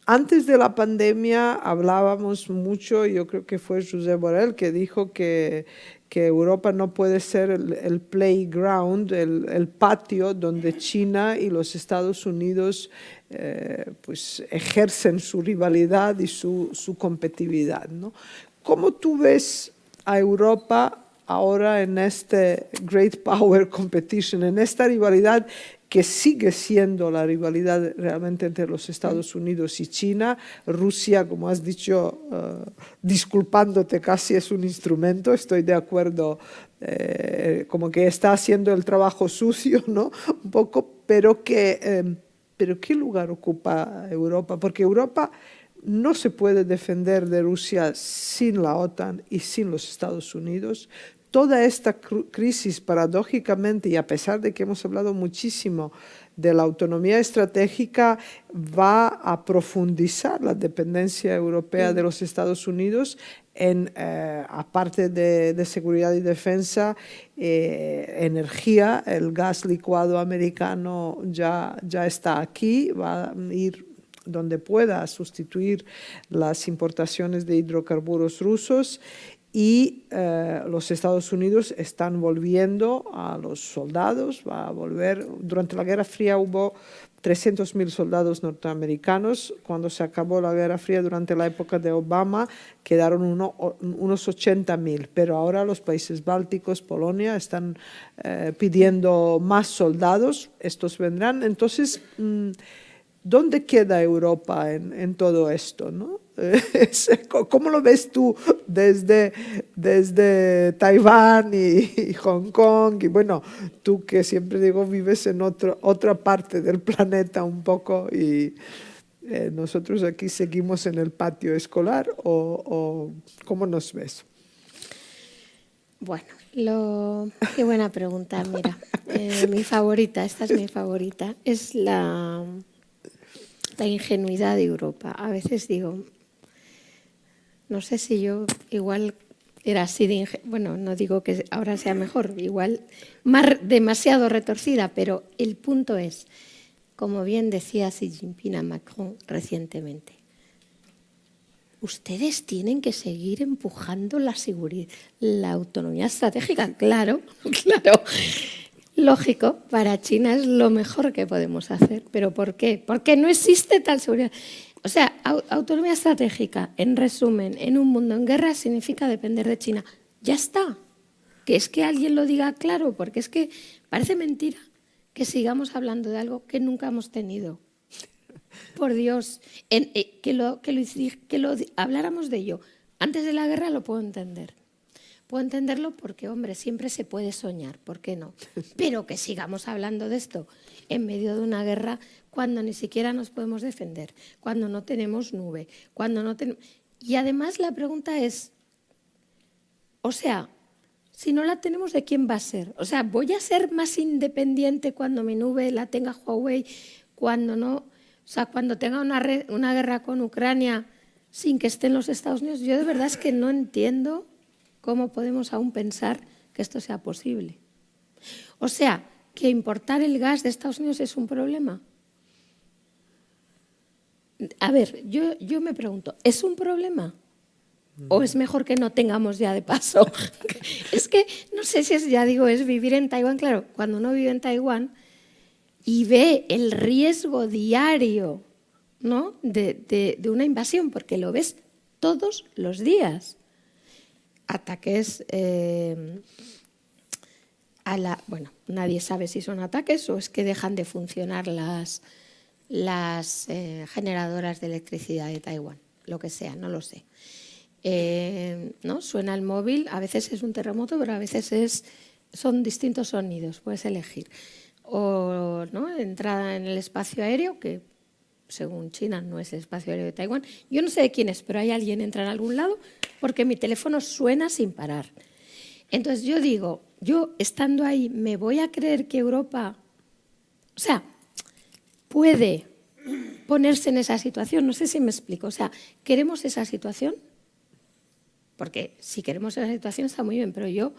Antes de la pandemia hablábamos mucho, yo creo que fue Josep Borrell que dijo que Europa no puede ser el playground, el patio donde China y los Estados Unidos pues ejercen su rivalidad y su competitividad, ¿no? ¿Cómo tú ves a Europa ahora en este Great Power Competition, en esta rivalidad que sigue siendo la rivalidad realmente entre los Estados Unidos y China? Rusia, como has dicho, disculpándote, casi es un instrumento, estoy de acuerdo, como que está haciendo el trabajo sucio, ¿no? Un poco, pero ¿qué lugar ocupa Europa? Porque Europa no se puede defender de Rusia sin la OTAN y sin los Estados Unidos. Toda esta crisis, paradójicamente, y a pesar de que hemos hablado muchísimo de la autonomía estratégica, va a profundizar la dependencia europea de los Estados Unidos en, aparte de seguridad y defensa, energía. El gas licuado americano ya está aquí, va a ir donde pueda sustituir las importaciones de hidrocarburos rusos. Y los Estados Unidos están volviendo a los soldados, va a volver. Durante la Guerra Fría hubo 300.000 soldados norteamericanos. Cuando se acabó la Guerra Fría durante la época de Obama quedaron unos 80.000, pero ahora los países bálticos, Polonia, están pidiendo más soldados. Estos vendrán. Entonces, ¿dónde queda Europa en todo esto, no? ¿Cómo lo ves tú desde Taiwán y Hong Kong? Y bueno, tú que siempre digo vives en otra parte del planeta un poco, y nosotros aquí seguimos en el patio escolar, ¿o cómo nos ves? Bueno, qué buena pregunta. Mira, mi favorita, esta es mi favorita, es la ingenuidad de Europa. A veces digo, no sé si yo igual era así de bueno, no digo que ahora sea mejor, igual demasiado retorcida, pero el punto es, como bien decía Xi Jinping a Macron recientemente, ustedes tienen que seguir empujando la seguridad, la autonomía estratégica. Claro, claro. Lógico, para China es lo mejor que podemos hacer. ¿Pero por qué? Porque no existe tal seguridad. O sea, autonomía estratégica, en resumen, en un mundo en guerra significa depender de China. Ya está. Que es que alguien lo diga claro, porque es que parece mentira que sigamos hablando de algo que nunca hemos tenido. Por Dios, que lo habláramos de ello antes de la guerra lo puedo entender. Puedo entenderlo porque, hombre, siempre se puede soñar, ¿por qué no? Pero que sigamos hablando de esto en medio de una guerra cuando ni siquiera nos podemos defender, cuando no tenemos nube, cuando no tenemos... Y además la pregunta es, o sea, si no la tenemos, ¿de quién va a ser? O sea, ¿voy a ser más independiente cuando mi nube la tenga Huawei, cuando no? O sea, cuando tenga una guerra con Ucrania, sin que esté en los Estados Unidos. Yo de verdad es que no entiendo cómo podemos aún pensar que esto sea posible. O sea, que importar el gas de Estados Unidos es un problema. A ver, yo me pregunto, ¿es un problema? ¿O es mejor que no tengamos ya de paso? Es que no sé si es, ya digo, es vivir en Taiwán. Claro, cuando uno vive en Taiwán y ve el riesgo diario, ¿no?, de una invasión, porque lo ves todos los días. Ataques bueno, nadie sabe si son ataques o es que dejan de funcionar las generadoras de electricidad de Taiwán, lo que sea, no lo sé. ¿No? Suena el móvil, a veces es un terremoto, pero a veces son distintos sonidos, puedes elegir. O, ¿no?, entrada en el espacio aéreo, que según China no es el espacio aéreo de Taiwán. Yo no sé de quién es, pero hay alguien entra en algún lado porque mi teléfono suena sin parar. Entonces yo digo, yo estando ahí, ¿me voy a creer que Europa, o sea, puede ponerse en esa situación? No sé si me explico. O sea, ¿queremos esa situación? Porque si queremos esa situación está muy bien, pero yo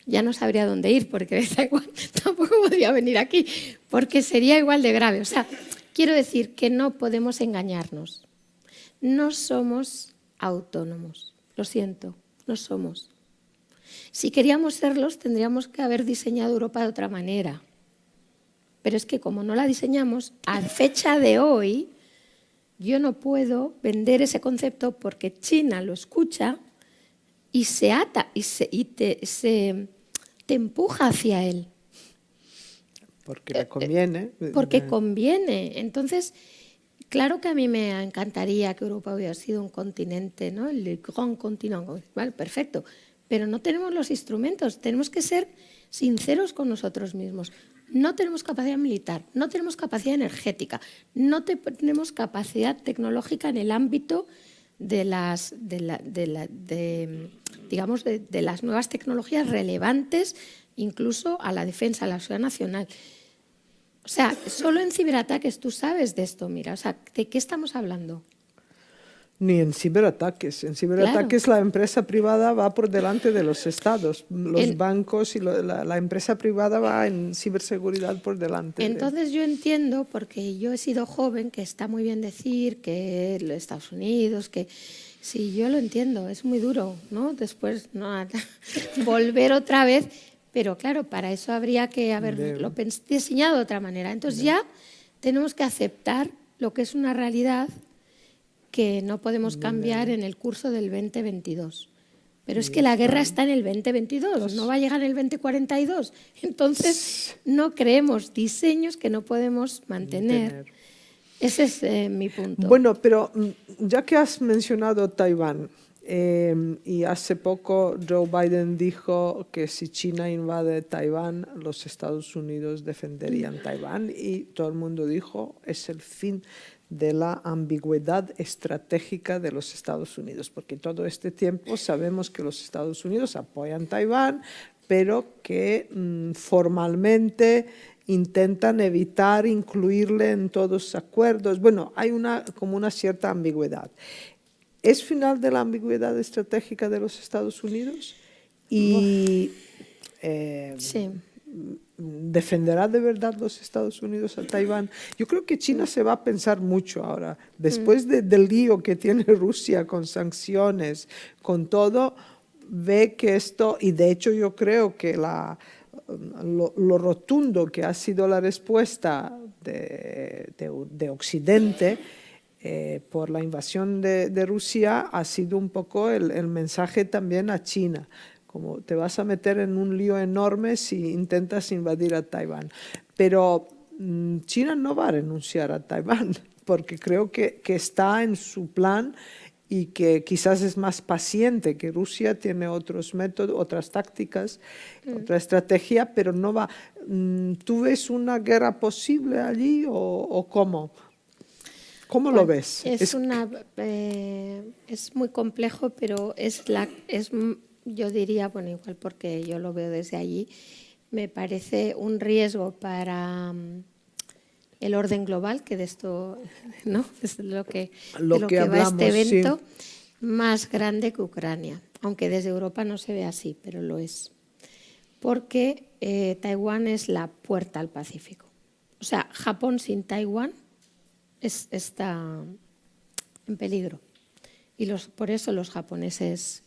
ya no sabría dónde ir, porque de Taiwán tampoco podría venir aquí, porque sería igual de grave. O sea, quiero decir que no podemos engañarnos. No somos autónomos, lo siento, no somos. Si queríamos serlos, tendríamos que haber diseñado Europa de otra manera. Pero es que como no la diseñamos, a fecha de hoy, yo no puedo vender ese concepto porque China lo escucha y se ata y te empuja hacia él. Porque le conviene. Porque conviene. Entonces, claro que a mí me encantaría que Europa hubiera sido un continente, ¿no?, el gran continente. Vale, perfecto. Pero no tenemos los instrumentos. Tenemos que ser sinceros con nosotros mismos. No tenemos capacidad militar, no tenemos capacidad energética, no tenemos capacidad tecnológica en el ámbito de las nuevas tecnologías relevantes, incluso a la defensa, a la seguridad nacional. O sea, solo en ciberataques tú sabes de esto, mira. O sea, ¿de qué estamos hablando? Ni en ciberataques. En ciberataques, claro, la empresa privada va por delante de los estados. Los bancos y la empresa privada va en ciberseguridad por delante. Entonces yo entiendo, porque yo he sido joven, que está muy bien decir que los Estados Unidos, que sí, yo lo entiendo, es muy duro, ¿no? Después no volver otra vez, pero claro, para eso habría que haberlo diseñado de otra manera. Entonces ya tenemos que aceptar lo que es una realidad que no podemos cambiar en el curso del 2022. Pero es que la guerra está en el 2022, no va a llegar en el 2042. Entonces, no creemos diseños que no podemos mantener. Ese es mi punto. Bueno, pero ya que has mencionado Taiwán, y hace poco Joe Biden dijo que si China invade Taiwán, los Estados Unidos defenderían Taiwán, y todo el mundo dijo, es el fin de la ambigüedad estratégica de los Estados Unidos, porque todo este tiempo sabemos que los Estados Unidos apoyan Taiwán, pero que formalmente intentan evitar incluirle en todos los acuerdos. Bueno, hay como una cierta ambigüedad. ¿Es final de la ambigüedad estratégica de los Estados Unidos? Y sí. ¿defenderá de verdad los Estados Unidos a Taiwán? Yo creo que China se va a pensar mucho ahora. Después del lío que tiene Rusia con sanciones, con todo, ve que esto, y de hecho yo creo que lo rotundo que ha sido la respuesta de Occidente por la invasión de Rusia ha sido un poco el mensaje también a China, como te vas a meter en un lío enorme si intentas invadir a Taiwán. Pero China no va a renunciar a Taiwán, porque creo que está en su plan y que quizás es más paciente que Rusia, tiene otros métodos, otras tácticas, otra estrategia, pero no va. ¿Tú ves una guerra posible allí o cómo? ¿Cómo lo ves? Es muy complejo, pero yo diría, bueno, igual porque yo lo veo desde allí, me parece un riesgo para el orden global, que de esto, ¿no?, es de lo que hablamos, va este evento, sí. más grande que Ucrania, aunque desde Europa no se ve así, pero lo es. Porque Taiwán es la puerta al Pacífico. O sea, Japón sin Taiwán está en peligro. Y por eso los japoneses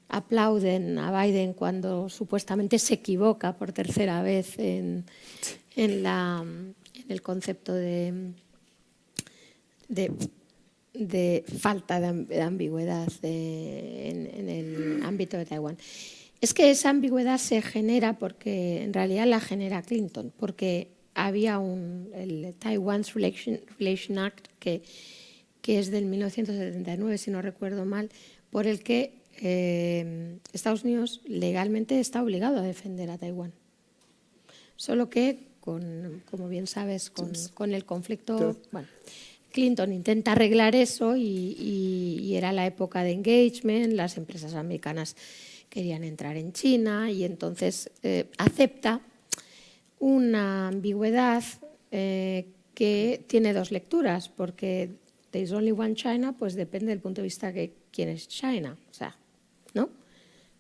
aplauden a Biden cuando supuestamente se equivoca por tercera vez en el concepto de falta de ambigüedad en el ámbito de Taiwán. Es que esa ambigüedad se genera porque, en realidad la genera Clinton, porque había el Taiwan's Relation Act, que es del 1979, si no recuerdo mal, por el que Estados Unidos legalmente está obligado a defender a Taiwán. Solo que, como bien sabes, con el conflicto, bueno, Clinton intenta arreglar eso y era la época de engagement, las empresas americanas querían entrar en China y entonces acepta una ambigüedad que tiene dos lecturas, porque there is only one China, pues depende del punto de vista de quién es China, o sea, ¿no?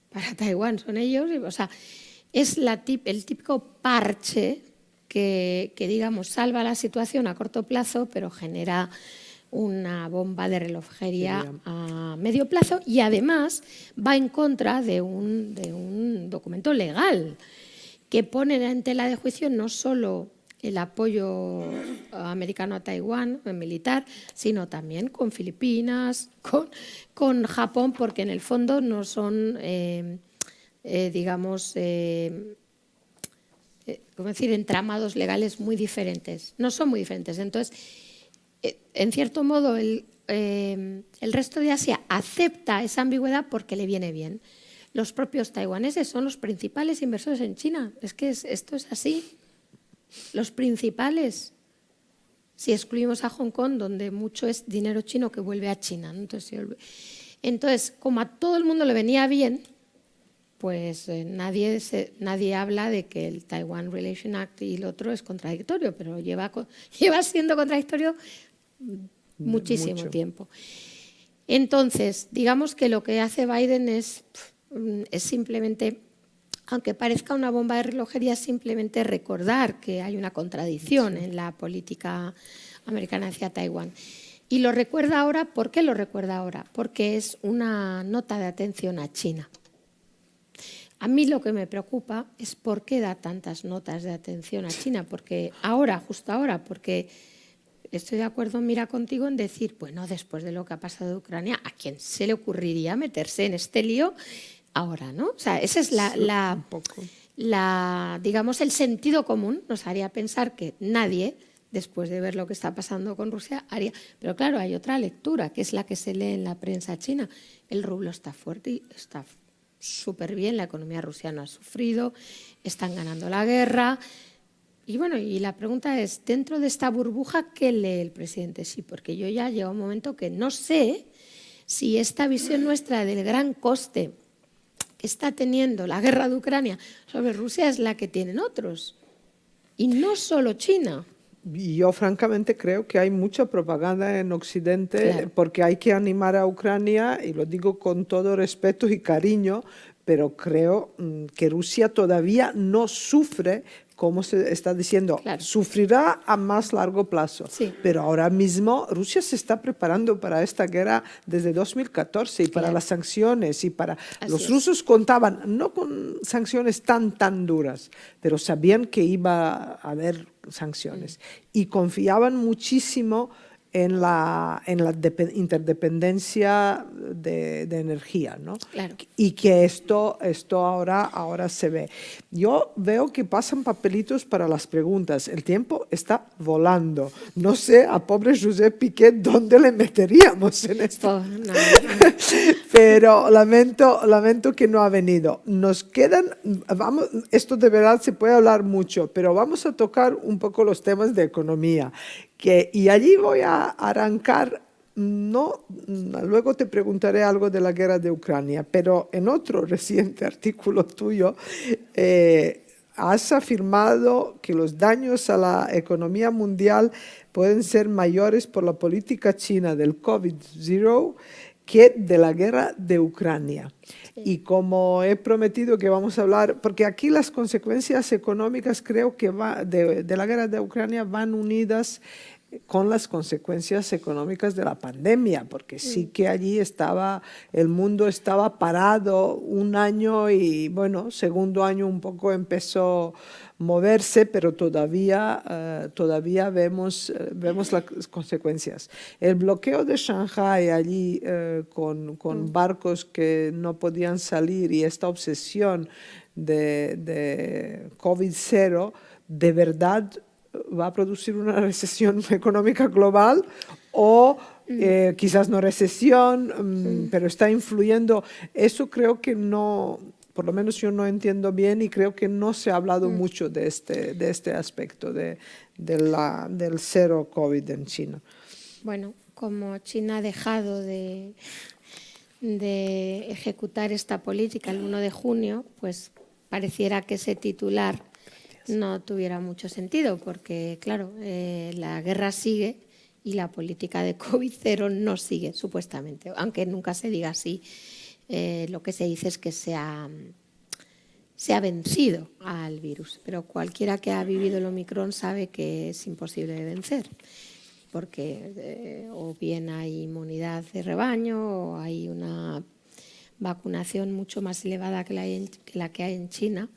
Para Taiwán son ellos, o sea, es el típico parche que, digamos, salva la situación a corto plazo, pero genera una bomba de relojería a medio plazo y además va en contra de un documento legal que pone en tela de juicio no solo el apoyo americano a Taiwán militar, sino también con Filipinas, con Japón, porque en el fondo no son, digamos, ¿cómo decir?, entramados legales muy diferentes. No son muy diferentes. Entonces, en cierto modo, el resto de Asia acepta esa ambigüedad porque le viene bien. Los propios taiwaneses son los principales inversores en China. Es que esto es así. Los principales. Si excluimos a Hong Kong, donde mucho es dinero chino que vuelve a China, ¿no? Entonces, como a todo el mundo le venía bien, pues nadie habla de que el Taiwan Relation Act y el otro es contradictorio, pero lleva siendo contradictorio muchísimo tiempo. Entonces, digamos que lo que hace Biden es simplemente, aunque parezca una bomba de relojería, simplemente recordar que hay una contradicción en la política americana hacia Taiwán. Y lo recuerda ahora. ¿Por qué lo recuerda ahora? Porque es una nota de atención a China. A mí lo que me preocupa es por qué da tantas notas de atención a China, porque ahora, justo ahora, porque estoy de acuerdo, Mira, contigo en decir, bueno, después de lo que ha pasado en Ucrania, ¿a quién se le ocurriría meterse en este lío ahora, no? O sea, esa es digamos, el sentido común. Nos haría pensar que nadie, después de ver lo que está pasando con Rusia, haría. Pero claro, hay otra lectura, que es la que se lee en la prensa china. El rublo está fuerte y está súper bien, la economía rusa no ha sufrido, están ganando la guerra. Y bueno, y la pregunta es, dentro de esta burbuja, ¿qué lee el presidente Xi? Porque yo ya llevo un momento que no sé si esta visión nuestra del gran coste que está teniendo la guerra de Ucrania sobre Rusia es la que tienen otros. Y no solo China. Yo francamente creo que hay mucha propaganda en Occidente, Claro. porque hay que animar a Ucrania, y lo digo con todo respeto y cariño, pero creo que Rusia todavía no sufre, como se está diciendo, Claro. sufrirá a más largo plazo. Sí. Pero ahora mismo Rusia se está preparando para esta guerra desde 2014 y para Claro. las sanciones y para... Así Los es. rusos contaban no con sanciones tan duras, pero sabían que iba a haber sanciones y confiaban muchísimo en la interdependencia de energía, ¿no? Claro. Y que esto ahora se ve. Yo veo que pasan papelitos para las preguntas. El tiempo está volando. No sé a pobre Josep Piqué dónde le meteríamos en esto. No. Pero lamento que no ha venido. Nos quedan, esto de verdad se puede hablar mucho, pero vamos a tocar un poco los temas de economía. Y allí voy a arrancar, luego te preguntaré algo de la guerra de Ucrania, pero en otro reciente artículo tuyo has afirmado que los daños a la economía mundial pueden ser mayores por la política china del COVID-0 que de la guerra de Ucrania. Sí. Y como he prometido que vamos a hablar, porque aquí las consecuencias económicas creo que de la guerra de Ucrania van unidas con las consecuencias económicas de la pandemia, porque sí que allí el mundo estaba parado un año y bueno, segundo año un poco empezó a moverse, pero todavía vemos las consecuencias. El bloqueo de Shanghái allí con barcos que no podían salir y esta obsesión de COVID-0, de verdad va a producir una recesión económica global o quizás no recesión, pero está influyendo. Eso creo que no, por lo menos yo no entiendo bien y creo que no se ha hablado mucho de este aspecto del cero COVID en China. Bueno, como China ha dejado de ejecutar esta política el 1 de junio, pues pareciera que ese titular no tuviera mucho sentido, porque, claro, la guerra sigue y la política de COVID-0 no sigue, supuestamente, aunque nunca se diga así. Lo que se dice es que se ha vencido al virus, pero cualquiera que ha vivido el Omicron sabe que es imposible de vencer, porque o bien hay inmunidad de rebaño o hay una vacunación mucho más elevada que la que hay en China,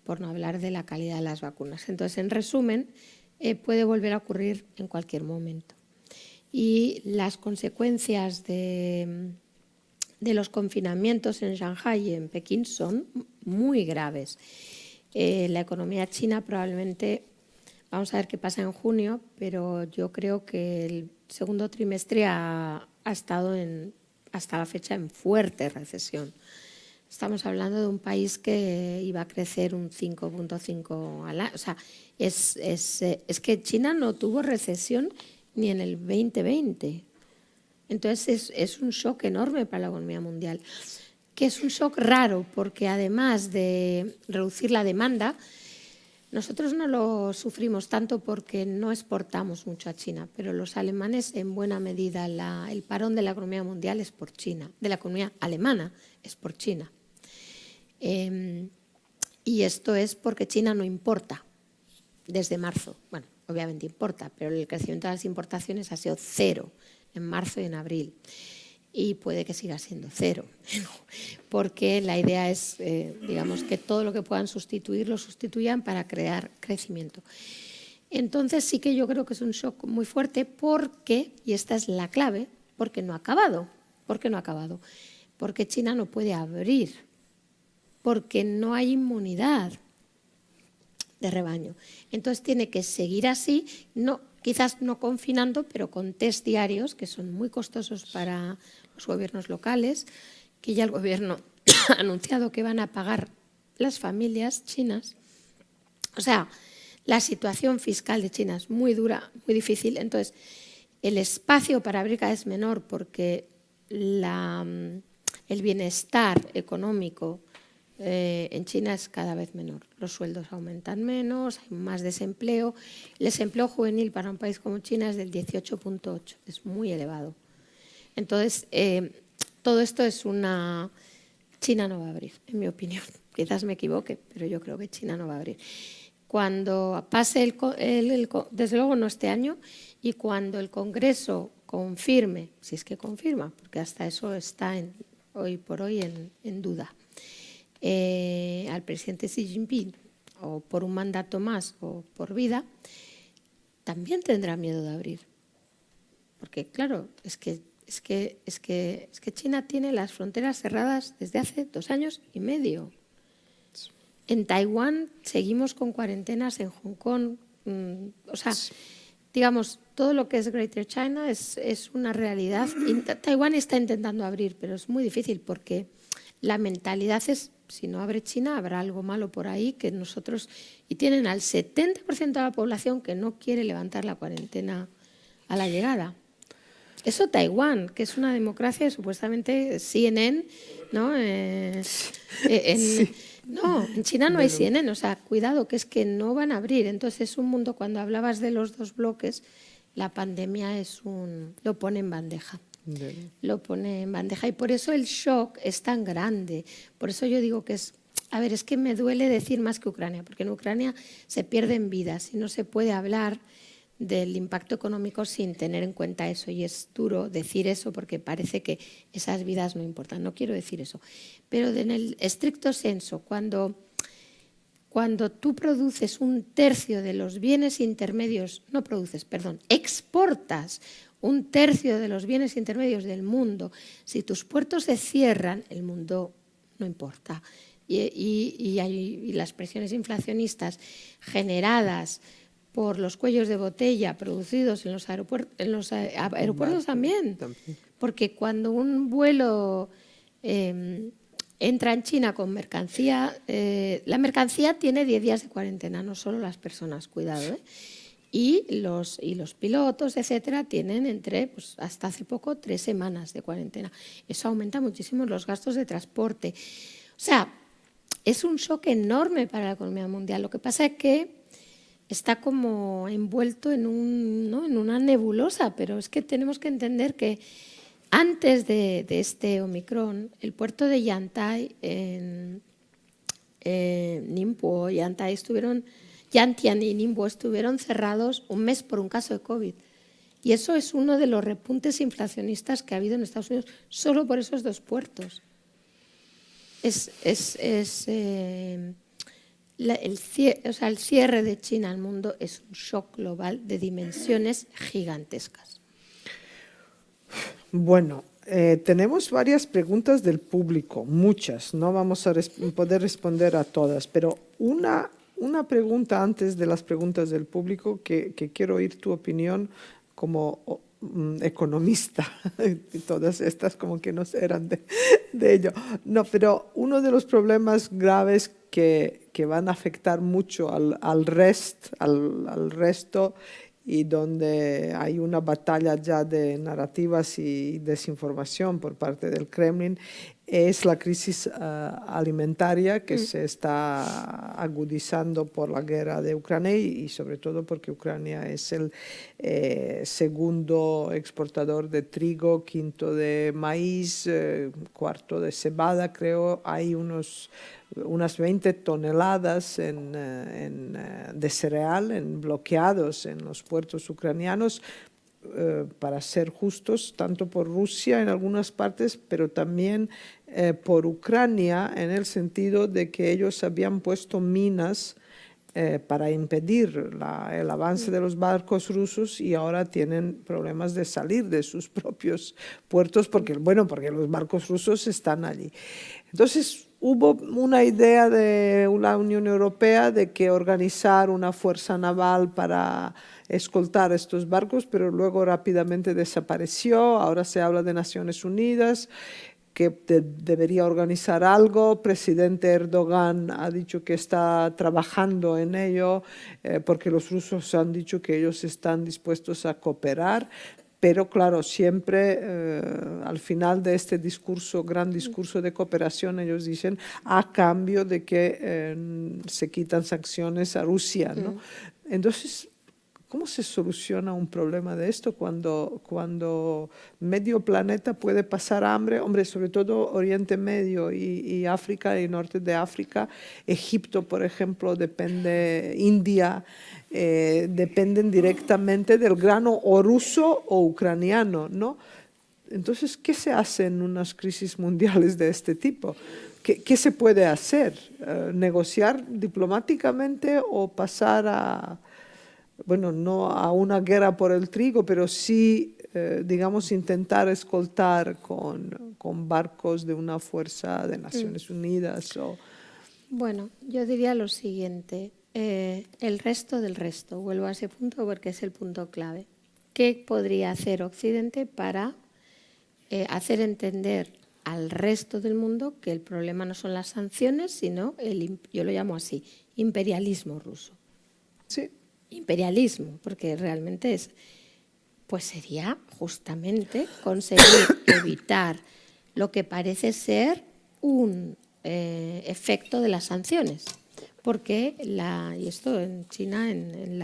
por no hablar de la calidad de las vacunas. Entonces, en resumen, puede volver a ocurrir en cualquier momento. Y las consecuencias de los confinamientos en Shanghái y en Pekín son muy graves. La economía china probablemente, vamos a ver qué pasa en junio, pero yo creo que el segundo trimestre ha estado hasta la fecha en fuerte recesión. Estamos hablando de un país que iba a crecer un 5.5 al año. O sea, es que China no tuvo recesión ni en el 2020. Entonces es un shock enorme para la economía mundial, que es un shock raro porque además de reducir la demanda, nosotros no lo sufrimos tanto porque no exportamos mucho a China, pero los alemanes en buena medida el parón de la economía mundial es por China, de la economía alemana es por China. Y esto es porque China no importa desde marzo. Bueno, obviamente importa, pero el crecimiento de las importaciones ha sido cero en marzo y en abril. Y puede que siga siendo cero, porque la idea es, digamos, que todo lo que puedan sustituir, lo sustituyan para crear crecimiento. Entonces sí que yo creo que es un shock muy fuerte porque, y esta es la clave, porque no ha acabado. ¿Por qué no ha acabado? Porque China no puede abrir, porque no hay inmunidad de rebaño. Entonces tiene que seguir así, quizás no confinando, pero con test diarios, que son muy costosos para los gobiernos locales, que ya el gobierno ha anunciado que van a pagar las familias chinas. O sea, la situación fiscal de China es muy dura, muy difícil. Entonces, el espacio para abrir cada vez es menor porque el bienestar económico en China es cada vez menor. Los sueldos aumentan menos, hay más desempleo. El desempleo juvenil para un país como China es del 18.8, es muy elevado. Entonces, todo esto es China no va a abrir, en mi opinión. Quizás me equivoque, pero yo creo que China no va a abrir. Cuando pase desde luego no este año, y cuando el Congreso confirme, si es que confirma, porque hasta eso está hoy por hoy en duda, al presidente Xi Jinping, o por un mandato más o por vida, también tendrá miedo de abrir. Porque claro, es que China tiene las fronteras cerradas desde hace 2 años y medio. En Taiwán seguimos con cuarentenas, en Hong Kong, o sea, digamos, todo lo que es Greater China es una realidad. Taiwán está intentando abrir, pero es muy difícil porque la mentalidad es, si no abre China, habrá algo malo por ahí que nosotros... Y tienen al 70% de la población que no quiere levantar la cuarentena a la llegada. Eso Taiwán, que es una democracia, supuestamente CNN, ¿no? Sí. No, en China no hay CNN, o sea, cuidado, que es que no van a abrir. Entonces es un mundo, cuando hablabas de los dos bloques, la pandemia lo pone en bandeja. Lo pone en bandeja y por eso el shock es tan grande. Por eso yo digo que es que me duele decir más que Ucrania, porque en Ucrania se pierden vidas y no se puede hablar del impacto económico sin tener en cuenta eso. Y es duro decir eso porque parece que esas vidas no importan. No quiero decir eso. Pero en el estricto senso, cuando tú produces un tercio de los bienes intermedios, exportas un tercio de los bienes intermedios del mundo, si tus puertos se cierran, el mundo no importa. Y las presiones inflacionistas generadas por los cuellos de botella producidos en los aeropuertos también. Porque cuando un vuelo entra en China con mercancía, la mercancía tiene 10 días de cuarentena, no solo las personas, cuidado, y los pilotos, etcétera, tienen pues, hasta hace poco 3 semanas de cuarentena. Eso aumenta muchísimo los gastos de transporte. O sea, es un shock enorme para la economía mundial. Lo que pasa es que está como envuelto en una nebulosa, pero es que tenemos que entender que antes de este Omicron, el puerto de Yantai, en Ningbo, Yantian y Ningbo estuvieron cerrados un mes por un caso de COVID. Y eso es uno de los repuntes inflacionistas que ha habido en Estados Unidos, solo por esos 2 puertos. El cierre de China al mundo es un shock global de dimensiones gigantescas. Bueno, tenemos varias preguntas del público, muchas, no vamos a poder responder a todas, pero una pregunta antes de las preguntas del público que quiero oír tu opinión como economista, y todas estas como que no eran de ello. No, pero uno de los problemas graves que van a afectar mucho al resto y donde hay una batalla ya de narrativas y desinformación por parte del Kremlin, es la crisis alimentaria que se está agudizando por la guerra de Ucrania y sobre todo porque Ucrania es el segundo exportador de trigo, quinto de maíz, cuarto de cebada, creo. Hay unas 20 toneladas de cereal bloqueados en los puertos ucranianos, para ser justos, tanto por Rusia en algunas partes, pero también por Ucrania, en el sentido de que ellos habían puesto minas para impedir el avance de los barcos rusos y ahora tienen problemas de salir de sus propios puertos porque los barcos rusos están allí. Entonces hubo una idea de la Unión Europea de que organizar una fuerza naval para escoltar estos barcos, pero luego rápidamente desapareció. Ahora se habla de Naciones Unidas, que debería organizar algo. Presidente Erdogan ha dicho que está trabajando en ello, porque los rusos han dicho que ellos están dispuestos a cooperar. Pero claro, siempre al final de este gran discurso de cooperación, ellos dicen a cambio de que se quitan sanciones a Rusia, ¿no? Entonces, ¿cómo se soluciona un problema de esto cuando medio planeta puede pasar hambre? Hombre, sobre todo Oriente Medio y África y Norte de África. Egipto, por ejemplo, India, dependen directamente del grano o ruso o ucraniano, ¿no? Entonces, ¿qué se hace en unas crisis mundiales de este tipo? ¿Qué se puede hacer? ¿Negociar diplomáticamente o pasar no a una guerra por el trigo, pero sí, digamos, intentar escoltar con barcos de una fuerza de Naciones Unidas? Bueno, yo diría lo siguiente, el resto del resto, vuelvo a ese punto porque es el punto clave. ¿Qué podría hacer Occidente para hacer entender al resto del mundo que el problema no son las sanciones, sino yo lo llamo así, imperialismo ruso? Sí. Imperialismo, porque realmente sería justamente conseguir evitar lo que parece ser un efecto de las sanciones, porque, y esto en China, en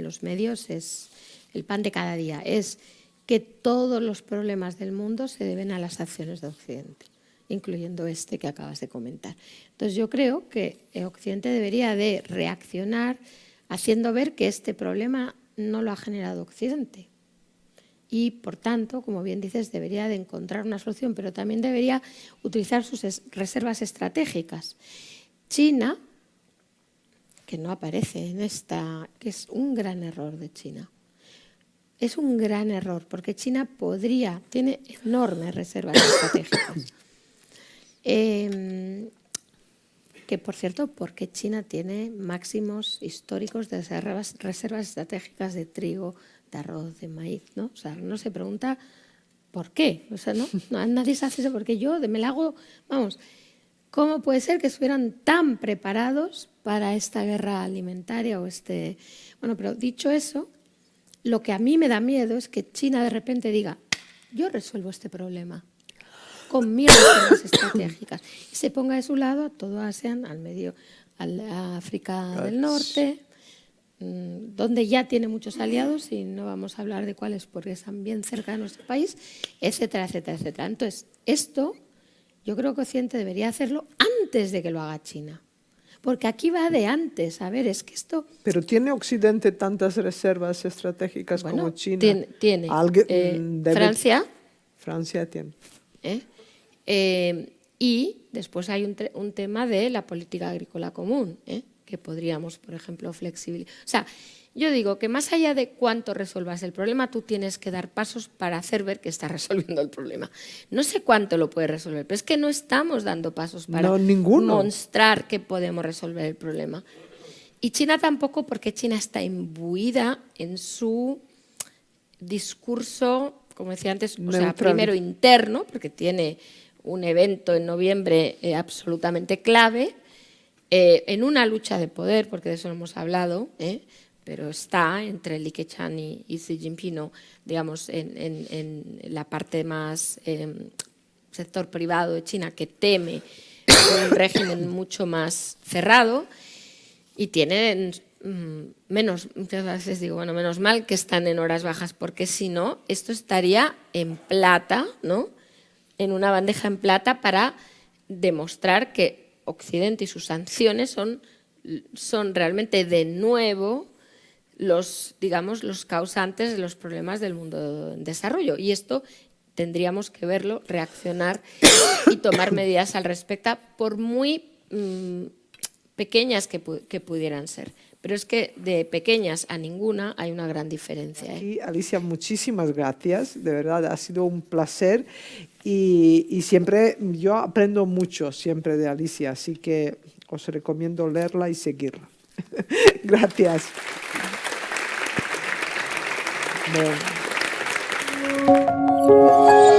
los medios, es el pan de cada día, es que todos los problemas del mundo se deben a las acciones de Occidente, incluyendo este que acabas de comentar. Entonces yo creo que Occidente debería de reaccionar haciendo ver que este problema no lo ha generado Occidente. Y, por tanto, como bien dices, debería de encontrar una solución, pero también debería utilizar sus reservas estratégicas. China, que no aparece en esta, que es un gran error de China. Es un gran error, porque China tiene enormes reservas estratégicas. Que, por cierto, porque China tiene máximos históricos de reservas estratégicas de trigo, de arroz, de maíz, ¿no? O sea, uno se pregunta por qué. O sea, ¿no? Nadie se hace eso porque yo me la hago, vamos, ¿cómo puede ser que estuvieran tan preparados para esta guerra alimentaria o Bueno, pero dicho eso, lo que a mí me da miedo es que China de repente diga, yo resuelvo este problema con mis reservas estratégicas y se ponga de su lado a todo ASEAN, a África del Norte, donde ya tiene muchos aliados y no vamos a hablar de cuáles porque están bien cerca de nuestro país, etcétera, etcétera, etcétera. Entonces, esto yo creo que Occidente debería hacerlo antes de que lo haga China. Porque aquí va de antes. A ver, es que esto... ¿Pero tiene Occidente tantas reservas estratégicas como China? Tiene. Francia. Francia tiene. Y después hay un tema de la política agrícola común, que podríamos, por ejemplo, flexibilizar. O sea, yo digo que más allá de cuánto resuelvas el problema, tú tienes que dar pasos para hacer ver que estás resolviendo el problema. No sé cuánto lo puedes resolver, pero es que no estamos dando pasos para mostrar que podemos resolver el problema. Y China tampoco, porque China está imbuida en su discurso, como decía antes, o sea, primero interno, porque tiene un evento en noviembre absolutamente clave, en una lucha de poder, porque de eso no hemos hablado, pero está entre Li Keqiang y Xi Jinping, ¿no? Digamos, en la parte más sector privado de China, que teme un régimen mucho más cerrado, y tienen muchas veces digo, bueno, menos mal que están en horas bajas, porque si no, esto estaría en plata, ¿no? En una bandeja en plata para demostrar que Occidente y sus sanciones son realmente de nuevo los causantes de los problemas del mundo en desarrollo. Y esto tendríamos que verlo, reaccionar y tomar medidas al respecto, por muy pequeñas que pudieran ser. Pero es que de pequeñas a ninguna hay una gran diferencia. Aquí, Alicia, muchísimas gracias. De verdad, ha sido un placer. Y siempre, yo aprendo mucho siempre de Alicia, así que os recomiendo leerla y seguirla. Gracias. Bueno.